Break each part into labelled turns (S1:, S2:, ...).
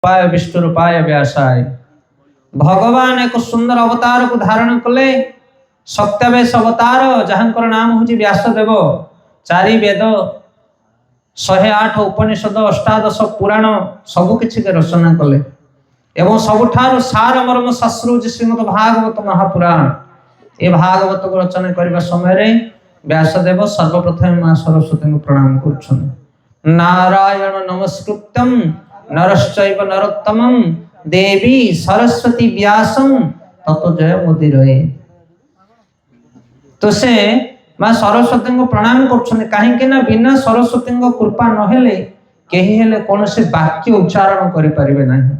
S1: रूपाय विष्णु रूपाय व्यासाय भगवान एक सुंदर अवतार को धारण कले सत्यावेश अवतार जहांकर नाम हूँ व्यासदेव। चारि वेद 108 उपनिषद 18 पुराण सबु किछि के रचना कले एवं सबुठार सार मर्म शास्त्र हूँ श्रीमद भागवत महापुराण। ए भागवत को रचना करने समय व्यासदेव सर्वप्रथम मां सरस्वती को प्रणाम कर नारायण नमस्कृत्यम नरश्चैव नरोत्तमं देवी सरस्वती व्यासं ततो जय मोदी रहे। तो से मां सरस्वती को प्रणाम कर कहीं बिना सरस्वती कृपा नहेले कहीं हेले कौन से वाक्य उच्चारण करि परिबे नहीं।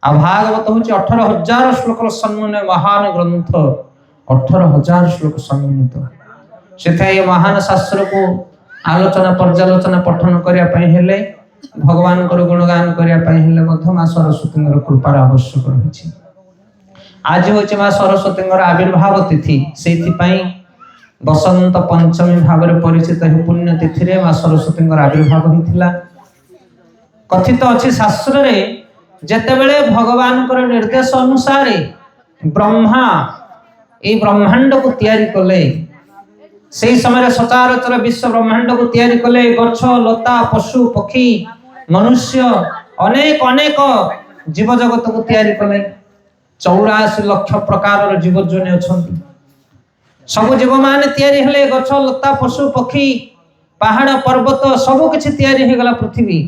S1: आ भागवत हूँ 18,000 श्लोक सम्मिलित महान ग्रंथ 18,000 श्लोक सम्मिलित से महान शास्त्र को आलोचना पर्यालोचना पठन करने भगवान गुणगान करने मां सरस्वती कृपार आवश्यक रही। आज हूँ मां सरस्वती आविर्भाव तिथि से बसंत पंचमी भाव में परिचित पुण्य तिथि रे मां सरस्वती आविर्भाव होता। कथित अच्छी शास्त्र रे जेतेबेले भगवान निर्देश अनुसार ब्रह्मा ये ब्रह्मांड को तैयारी कले से समय सचराचर विश्व ब्रह्मांड को तैयारी कले गछ लता पशु पक्षी मनुष्य अनेक अनेक जीव जगत को तैयारी कले 84 लाख प्रकार जीव जन अच्छा सब जीव मान तैयारी हेले गछ लता पशु पक्षी पहाड़ पर्वत सब किछि तैयारी हो गला। पृथ्वी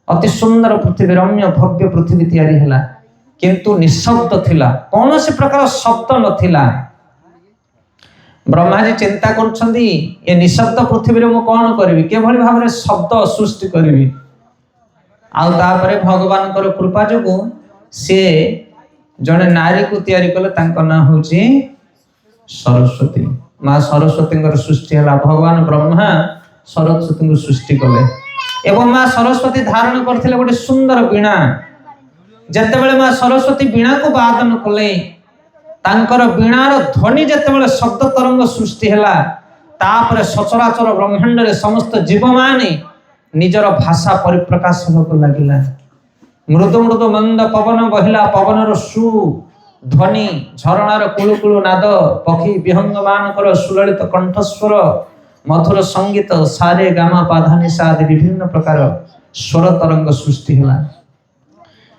S1: अति सुंदर पृथ्वी रम्य भव्य पृथ्वी तैयारी हैला किंतु निशब्द थिला कौन से प्रकार शब्द नथिला। ब्रह्मा जी चिंता करछंदी ये निशब्द पृथ्वी रे मु कोन करबी केभली भाव रे शब्द सृष्टि करबी। आ तापरे भगवान कर कृपा जोगु से जने नारी को तैयारी कले तांको ना होची सरस्वती। मां सरस्वती कर सृष्टि हैला भगवान ब्रह्मा सरस्वती को सृष्टि कले एवं मां सरस्वती धारण करथिले गोटे सुंदर वीणा। जेतेबेले मां सरस्वती वीणा को वादन कले तांकर वीणार ध्वनि जेतेबेले शब्द तरंग सृष्टि हैला तापरे सचराचर ब्रह्मांड रे समस्त जीव माने निजर भाषा परिप्रकाश होको लागिला। मृदु मृदु मंद पवन बहिला पवनर सु ध्वनि झरणार कुलुकुलु नाद पक्षी विहंगमान कर सुललित कंठस्वर मधुर संगीत सारे गामा पाधानिसा आदि विभिन्न प्रकार स्वर तरंग सृष्टि होला।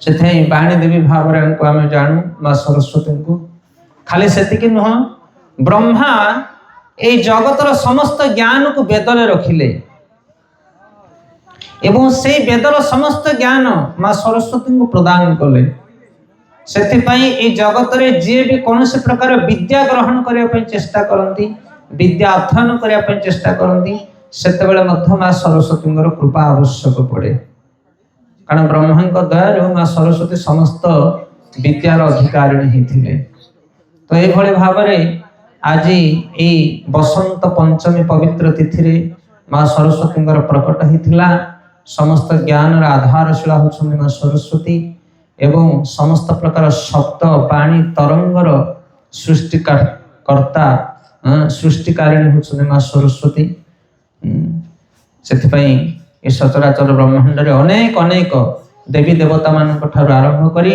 S1: से वाणी देवी भाव को आम जानू मां सरस्वती को खाली सेतिकी नुह ब्रह्मा ए जगतर समस्त ज्ञान को वेदरे रखिले एवं से वेदर समस्त ज्ञान मां सरस्वती को प्रदान कले। सेतिपाई ए जगत रे जे भी कौन से प्रकार विद्या ग्रहण करने पे चेष्टा करती विद्या अध्ययन करने चेष्टा करती सेतेबेले मध्य मां सरस्वती कृपा आवश्यक पड़े कारण ब्रह्मा दया मां सरस्वती समस्त विद्यार अधिकारिणी होते। तो ये भाव आज ये बसंत पंचमी पवित्र तिथि रे मां सरस्वती प्रकट होता। समस्त ज्ञान आधारशिला होती मां सरस्वती एवं समस्त प्रकार शब्द पाणी तरंगर सृष्टिकर्ता सृष्टिकारिणी होती मां सरस्वती। से सचराचर ब्रह्मांड रे अनेक अनेक देवी देवता मान आरंभ करी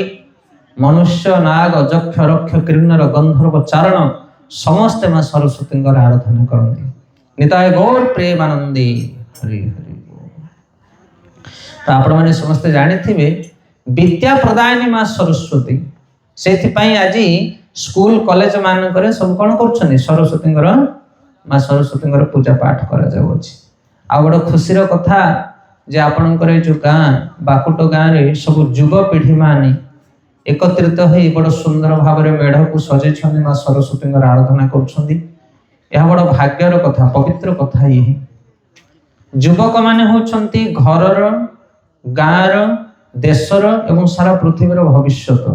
S1: मनुष्य नाग यक्ष रक्ष किन्नर गंधर्व चारण समस्ते मां सरस्वती आराधना करती। निताय गौर प्रेमानंदी हरि हरि। तो आपण माने समस्ते जानिथिबे विद्या प्रदायिनी मां सरस्वती से आज स्कूल कॉलेज मान करे सब कौन कर सरस्वती मां सरस्वती पूजा पाठ करा जाउछि। आ बड़ खुशीर कथा जे आपणकर जो गाँ बाकुट गाँव रे सब युवपीढ़ी माने एकत्रित हो बड़ सुंदर भाव में मेढ़ को सजाई मां सरस्वती आराधना कर बड़ भाग्यर कथा पवित्र कथा। ये युवक माने होचंती घरर गाँर देशर एवं सारा पृथ्वीर भविष्यत।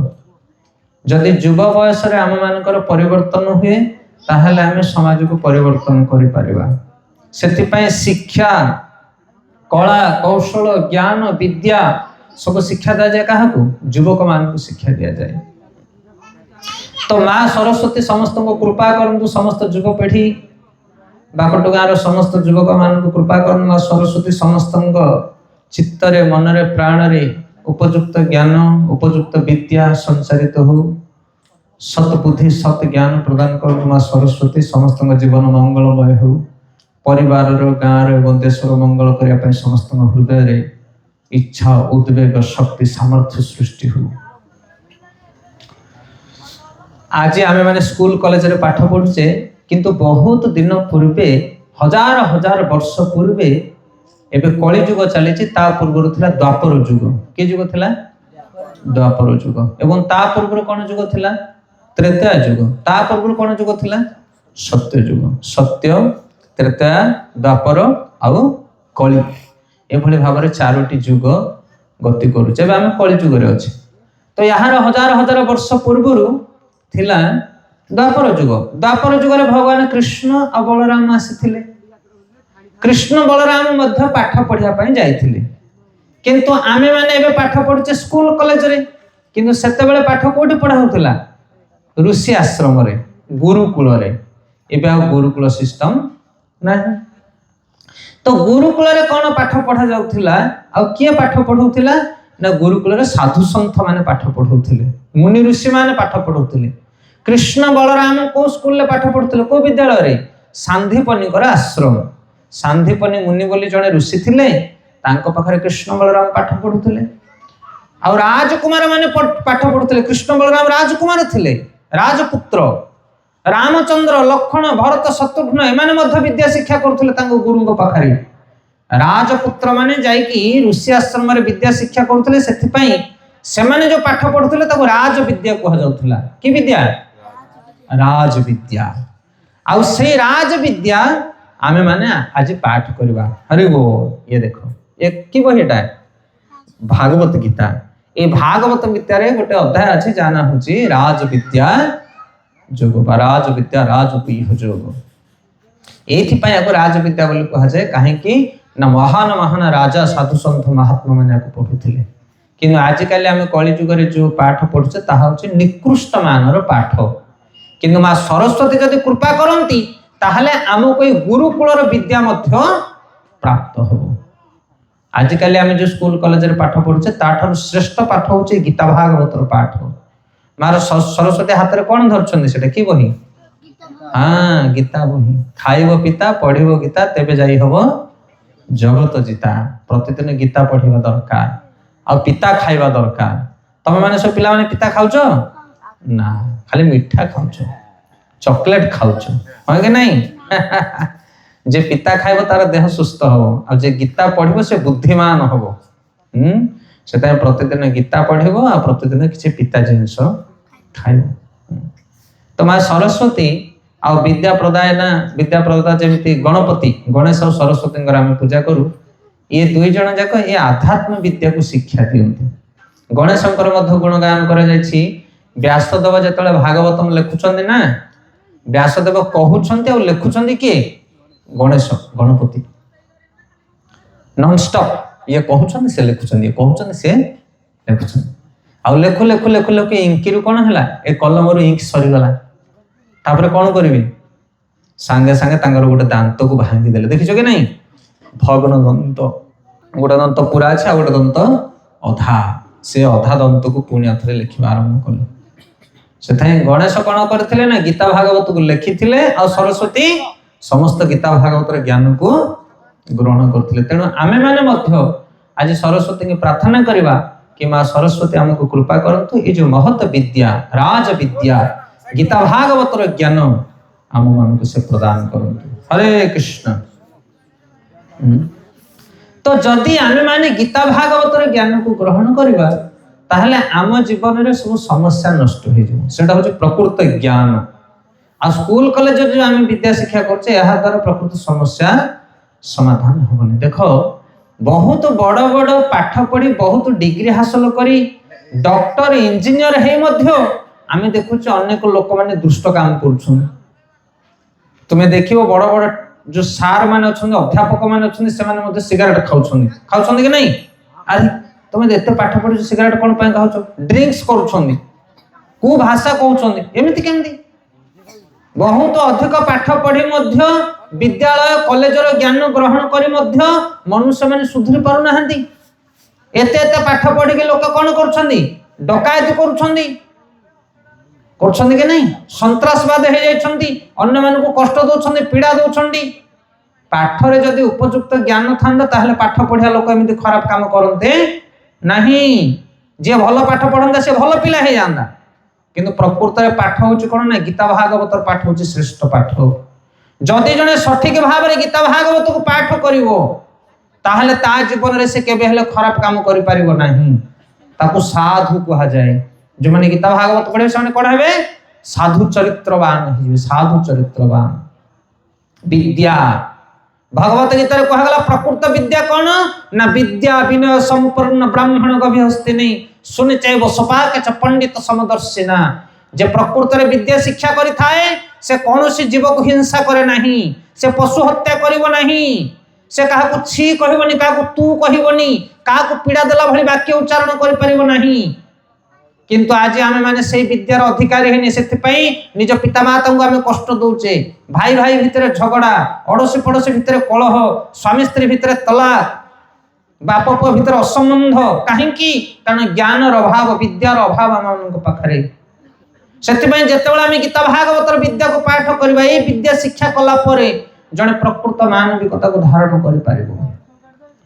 S1: जदि युव बयस रे आम मानकर परिवर्तन हुए ताहले आमे समाज को परिवर्तन करि परिबा। सेतिपाई शिक्षा कला कौशल ज्ञान विद्या सब शिक्षा दिया जाए क्या युवक मान को शिक्षा दिया जाए। तो मां सरस्वती समस्त को कृपा करंतु समस्त युवपीढ़ी बाकट गाँव समस्त युवक मान को कृपा कर मां सरस्वती समस्त चित्तरे मनरे प्राणरे उपयुक्त ज्ञान उपयुक्त विद्या संचारित हो सत बुद्धि सत ज्ञान प्रदान कर माँ सरस्वती समस्त जीवन मंगलमय हो परिवार गाँव एवं देशर मंगल करने समस्त हृदय इच्छा उद्वेग शक्ति सामर्थ्य सृष्टि हो। आज आम मैंने स्कूल कॉलेज रे पाठ पढ़ुचे किंतु बहुत दिन पूर्वे हजार हजार वर्ष पूर्वे एबे कली युग चली पूर्व थिला द्वापर युग के युग थिला द्वापर युग एवं ता पूर्व कौन युग थिला त्रेता युग ता पूर्व कौन युग थिला सत्य युग सत्य त्रेता द्वापर आउ कली एभली भाव चारोटी युग गति करूचे एबे आम कली युग रे अछि तो यार हजार हजार वर्ष पूर्व थिला द्वापर युग रे भगवान कृष्ण और बलराम आसीथिले कृष्ण बलराम मध्य पाठ पढ़िया पई जाइथिले किंतु आमे माने एबे पाठ पढ़ुचे स्कूल कॉलेज रे किंतु सेते बेले पाठ कोठी पढ़ा होतला ऋषि आश्रम रे गुरुकुल रे एबे आ गुरुकुल सिस्टम नाही तो गुरुकुल रे कोन पाठ पढ़ा जाउथिला आ किए पाठ पढ़ौथिला ना गुरुकुल रे साधु संत माने पाठ पढ़ौथिले मुनि ऋषि माने पाठ पढ़ौथिले कृष्ण बलराम को स्कूल रे पाठ पढ़ुथिले को विद्यालय रे सांदीपनी कर आश्रम सांदीपनी मुनि बोली जने ऋषि थिले तांको पाखरे कृष्ण बलराम पाठ पढ़ुथिले और राजकुमार माने पाठ पढ़ुथिले कृष्ण बलराम राजकुमार थिले राजपुत्र रामचंद्र लक्ष्मण भरत शत्रुघ्न एमाने मध्य विद्या शिक्षा करुथिले तांको गुरुଙ୍କ पाखरे राजपुत्र माने जाईकी ऋषि आश्रम रे विद्या शिक्षा करुथिले सेथि पई सेमाने जो पाठ पढ़ुथिले ताको राज विद्या कहा जाउथिला की विद्या राज विद्या आउ से राज विद्या आमे माने आज पाठ करबा अरे वो ये देखो ये की बहिटा भागवत गीता ए भागवत गीता रे गोटे अध्याय अछि जाना होची राज विद्या जोग बा राज विद्या राजपीह जोग एथि पय ako राज विद्या बोली कहा जाय काहे कि ना महान महान राजा साधु संत महात्मा माने को पढुथिले किंतु आज काली आमे कली युग रे जो पाठ पढुचे ताहा होची निकृष्ट मानर पाठ किंतु मां सरस्वती जदि कृपा करंती ताहले आम कोई गुरुकुल विद्या मध्य प्राप्त हो आज काली आमे जो स्कूल कॉलेज रे पाठ पढुचे ताठर श्रेष्ठ पाठ होची गीता भागवत पाठ मार सरस्वती हाथ रे कोन धरछन सेटा की बही हां गीता बही खाइबो पिता पढिबो गीता तेबे जाई हबो जगत जीता प्रतिदिन गीता पढिबा दरकार आ पिता खाइबा दरकार तमे माने सब पिला माने पिता खाउछो ना खाली मिठा खाउछो चॉकलेट खाउछो हो कि नहीं जे पिता खाइबो तार देह सुस्त हो आ जे गीता पढिबो से बुद्धिमान होबो सेता प्रतिदिन गीता पढिबो आ प्रतिदिन किछि पिता जिंस खाइबो तो मां सरस्वती आ विद्या प्रदाता जेमिति गणपति गणेश और सरस्वती आम पूजा करू ये दुई जन जाक ये आध्यात्म विद्या को शिक्षा दियंती गणेशंकर मध्य गुणगान करा जायछि व्यासदेव जेतले भागवतम लेखुचंदी ना व्यासदेव कहउचंती और लेखुचंदी के गणेश गणपति नॉन स्टॉप ये कहउचंदी से लेखुचंदी कहउचंदी से लेखुचंदी आ लेखु लेखु लेखु लेखु इंकिरु कोन हला ए कलमरु इंक सरी गला तापर कोन करिवे संगे संगे तांगर गोटे दांत को भांगी देले देखिछो के नहीं भग्न दंत गोटे दंत पूरा अच्छा गोटे दंत अधा से अधा दंत को पुणी अथरे लिखिबा आरंभ कले सेथाई गणेश कोन करथिले ना गीता भागवत को लिखिथिले आ सरस्वती समस्त गीता भागवत रे ज्ञान को ग्रहण करथिले तेनु आमे माने मध्य आज सरस्वती की प्रार्थना करिबा कि मां सरस्वती हमको कृपा करंतु ए जो महत विद्या राज विद्या गीता भागवत रे ज्ञान आम मान को से प्रदान करंतु हरे कृष्ण तो जदि आमे माने गीता भागवत रे ज्ञान को ग्रहण करिबा ताहले आम जीवन रे सब समस्या नष्ट हो जाय सेटा होची प्रकृत ज्ञान आ स्कूल कॉलेज जो आम विद्या शिक्षा करछे एहा द्वारा प्रकृत समस्या समाधान होबनी देखो बहुत बड़ बड़ पाठ पढ़ी बहुत डिग्री हासिल करी डॉक्टर इंजीनियर हे मध्य आमे देखुछ अनेक लोक माने दुष्ट काम करूछन तुमे देखियो बड़ बड़ जो सार माने अछन अध्यापक माने अछन से माने मध्य सिगरेट खाउछन कि नहीं अरे तुमे देखते पाठ पढ़ी सिगरेट कोन पय खाउछ ड्रिंक्स करूछन को भाषा कहउछन एमिति केमति बहुत अधिक पाठ पढ़ी मध्य विद्यालय कॉलेज रो ज्ञान ग्रहण करी मध्य मनुष्य माने सुधरी पारु नाहंती एते एते पाठ पढ़ी के लोक कौन करछन्दी डकायत करछन्दी करछन्दी के नहीं संतरासवाद हे जाइछन्दी अन्य मान को कष्ट दोछन्दी पीड़ा दोछन्दी पाठ रे जदी उपयुक्त ज्ञान थांदा ताहले पाठ पढ़िया लोक एमिति खराब काम करनते नहीं जे भलो पाठ पढ़ंदा से भलो पिला हे जांदा किंतु प्रकृत रे पाठ होची कोन ना गीता भागवत पाठ होची श्रेष्ठ पाठ जदि जने सठिक भाव रे गीता भागवत को पाठ करिवो ताहले ता जीवन रे से केबे हेले खराब काम करि परिबो नाही ताकू साधु कहा जाए जो माने गीता भागवत पढ़े से कोन हेबे साधु चरित्रवान हिबे साधु चरित्रवान विद्या भगवत गीता रे कहा गला प्रकृत विद्या कोन ना विद्या विनय संपन्न ब्राह्मण गभि हस्ति नहीं सुनि चाइबो सपाक च पंडित समदर्शिना जे प्रकृत रे विद्या शिक्षा करि थाए से कोनोसी जीव को हिंसा करे नाही से पशु हत्या करिवो नाही से काहा को छी कहिवनी काहा को तू कहिवनी काहा को पीड़ा देला भली वाक्य उच्चारण करि परिवो नाही किंतु आज आमे माने से विद्यार अधिकारी हेनी सेति पई निज पिता माता को आमे कष्ट दोचे भाई भाई भितरे झगड़ा अड़ोसी पड़ोसी भितरे कलह स्वामी स्त्री भितरे तलाक बाप पुओ भितरे असंबंध काहे की कारण ज्ञानर अभाव विद्यार अभाव आमन पाखरे सेति पई जेतेबेला आमे गीता भागवतर विद्या को पाठ करबा ए विद्या शिक्षा कला परे जने प्रकृत मानविकता को धारण करि पारिबो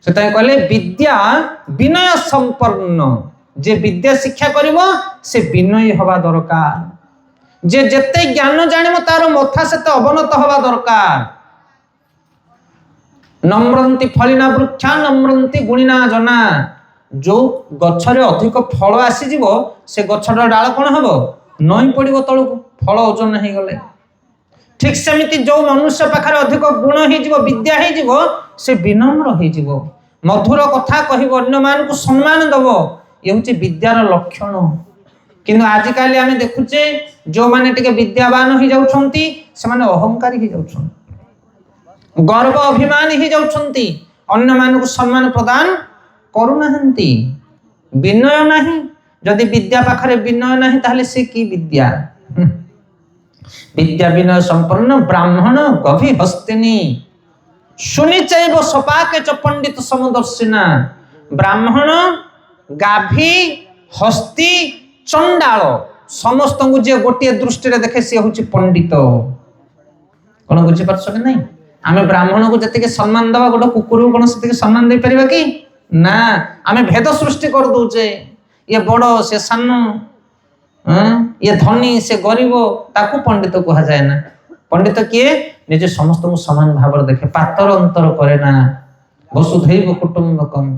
S1: सेताय कहले विद्या विनय संपन्न जे विद्या शिक्षा करिवो से विनयी हवा दरकार जे जते ज्ञान जानिमो तार मथा सेते अवनत हवा दरकार नम्रंती फलिना वृक्षा नम्रंती गुणिना जना जो गछरे अधिक फल आसी जीवो से गछर डाल कोन हबो नई पड़िबो तळकु फल ओजन हे गले ठीक सेमिति जो मनुष्य पाखरे अधिक गुण हे जीवो विद्या हे जीवो से विनम्र हे जीवो मधुर कथा कहिबो अन्य मान को सम्मान दबो ये होची विद्यार लक्षण किंतु आज काली आमे देखुचे जो माने टिके विद्यावान हो जाउछंती से माने अहंकारी हो जाउछंती गर्व अभिमान हो जाउछंती अन्य मान को सम्मान प्रदान करू नाहंती विनय नाही जदि विद्या पाखरे विनय नाही ताहले से की विद्या विद्या विनय संपन्न ब्राह्मण गभि हस्तिनी सुनि चैव सपाके च पंडित समदर्शिना ब्राह्मण गाभी हस्ती चंडाल समस्त को जे गोटे दृष्टि रे देखे से होची पंडित कोन बुझि परछ कि नहीं आमे ब्राह्मण को जते सम्मान दवा गोटे कुकुर को कोन सेते सम्मान दे परिबा कि ना आमे भेद सृष्टि कर दोचे ये बड़ से सान ये धनी से गरीब ताकू पंडित कहा जाए ना पंडित किए निजे समस्त को समान भाव देखे पातर अंतर करे ना वसुधैव कुटुंबकम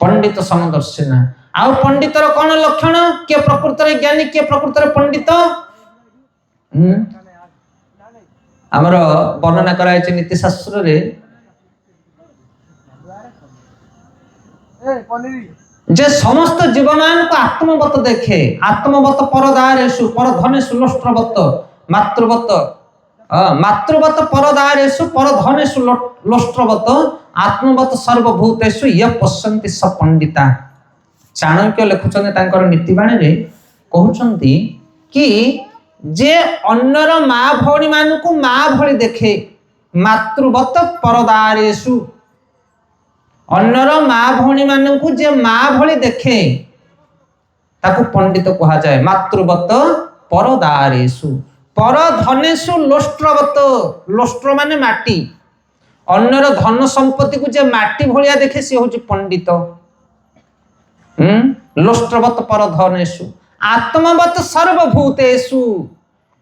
S1: पंडित समदर्शिना आउ पंडितर कौन लक्षण के प्रकृत रे ज्ञानी के प्रकृत रे पंडित हमर वर्णना कराय छै नीति शास्त्र रे जे समस्त जीवमान को आत्मवत देखे आत्मवत परदारेषु परधनेषु लोष्ट्रवत मातृवत मातृवत परदारेषु परधनेषु लोष्ट्रवत आत्मवत सर्वभूतेषु य पश्यन्ति स पंडिता चाणक्य लिखुछन्ते तांकर नीतिबाणी रे कहउछन्ति कि जे अन्यर मां भौणी मान को मां भଳି देखे मातृवत परदारेषु अन्यर मां भौणी मान को जे मां भଳି देखे ताको पंडित कहा जाए मातृवत परदारेषु परधनेषु लोष्ट्रवत लोष्ट्र माने माटी अन्यर धन संपत्ति को जे माटी भलिया देखे से होची पंडित लोष्ट्रवत परधनेषु आत्मवत सर्वभूतेषु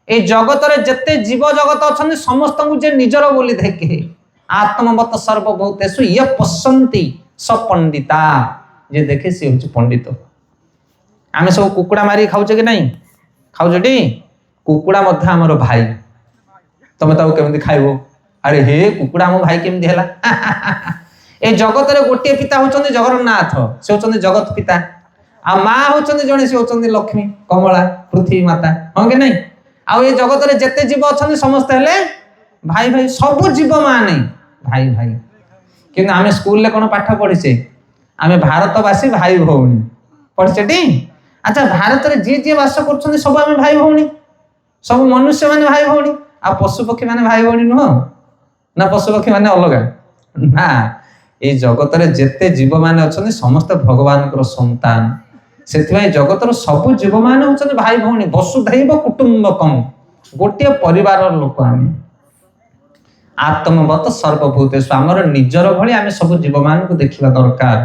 S1: ए जगत रे जते जीव जगत अछन समस्त को जे निजर बोली देखे आत्मवत सर्वभूतेषु य पश्यन्ति स पंडिता जे देखे से होची पंडित आमे सब कुकुड़ा मारी खाउचे कि नहीं खाउचटी कुकुड़ा मध्य हमर भाई तमे ताऊ केमति खाइबो अरे हे कुकुड़ा मो भाई केमति हैला ए जगत रे गोटे पिता होचंदी जगन्नाथ से होचंदी जगत पिता आ मां होचंदी जणे से होचंदी लक्ष्मी कमला पृथ्वी माता हो कि नहीं आ ए जगत रे जते जीव अछंदी समस्त हेले भाई भाई सब जीव मां नहीं भाई भाई किंतु आमे स्कूल ले कोन पाठ पढिसे आमे भारतवासी भाई भौणी पढिसेटी अच्छा भारत रे जे जे वास करछंदी सब आमे भाई भौणी सब मनुष्य माने भाई भौणी आ पशु पक्षी माने भाई भौणी नुह ना पशु पक्षी माने अलग ना এই জগତରେ ଯେତେ ଜୀବମାନେ ଅଛନ୍ତି ସମସ୍ତେ ଭଗବାନଙ୍କର ସନ୍ତାନ। ସେଥିପାଇଁ ଜଗତର ସବୁ ଜୀବମାନେ ହଉଛନ୍ତି ଭାଇ ଭଉଣୀ, ବସୁଧୈବ କୁଟୁମ୍ବକମ୍, ଗୋଟିଏ ପରିବାରର ଲୋକ ଆମେ। ଆତ୍ମବତ ସର୍ବଭୂତେଷୁ, ଆମର ନିଜର ଭଳି ଆମେ ସବୁ ଜୀବମାନଙ୍କୁ ଦେଖିବା ଦରକାର।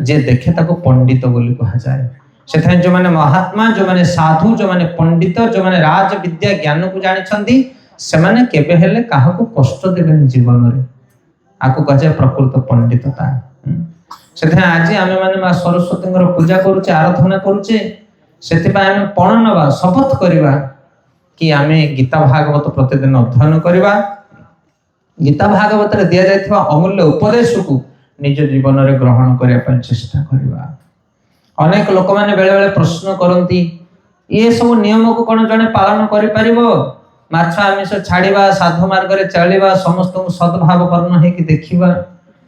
S1: ଯେ ଦେଖେ ତାକୁ ପଣ୍ଡିତ ବୋଲି କୁହାଯାଏ। ସେଥିପାଇଁ ଯୋଉମାନେ ମହାତ୍ମା, ଯୋଉମାନେ ସାଧୁ, ଯୋଉମାନେ ପଣ୍ଡିତ, ଯୋଉମାନେ ରାଜ ବିଦ୍ୟା ଜ୍ଞାନକୁ ଜାଣିଛନ୍ତି, ସେମାନେ କେବେ ହେଲେ କାହାକୁ କଷ୍ଟ ଦେବେନି ଜୀବନରେ। ଆକୁ କୁହାଯାଏ ପ୍ରକୃତ ପଣ୍ଡିତତା। ସେଥିପାଇଁ ଆଜି ଆମେ ମାନେ ମା ସରସ୍ୱତୀଙ୍କର ପୂଜା କରୁଛେ, ଆରାଧନା କରୁଛେ। ସେଥିପାଇଁ ଆମେ ପଣ ନେବା, ଶପଥ କରିବା କି ଆମେ ଗୀତା ଭାଗବତ ପ୍ରତିଦିନ ଅଧ୍ୟୟନ କରିବା। ଗୀତା ଭାଗବତରେ ଦିଆଯାଇଥିବା ଅମୂଲ୍ୟ ଉପଦେଶକୁ ନିଜ ଜୀବନରେ ଗ୍ରହଣ କରିବା ପାଇଁ ଚେଷ୍ଟା କରିବା। ଅନେକ ଲୋକମାନେ ବେଳେ ବେଳେ ପ୍ରଶ୍ନ କରନ୍ତି, ଇଏ ସବୁ ନିୟମକୁ କଣ ଜଣେ ପାଳନ କରିପାରିବ? ମାଛ ଆମିଷ ଛାଡ଼ିବା, ସାଧୁ ମାର୍ଗରେ ଚାଲିବା, ସମସ୍ତଙ୍କୁ ସଦ୍ଭାବପନ୍ନ ହେଇକି ଦେଖିବା,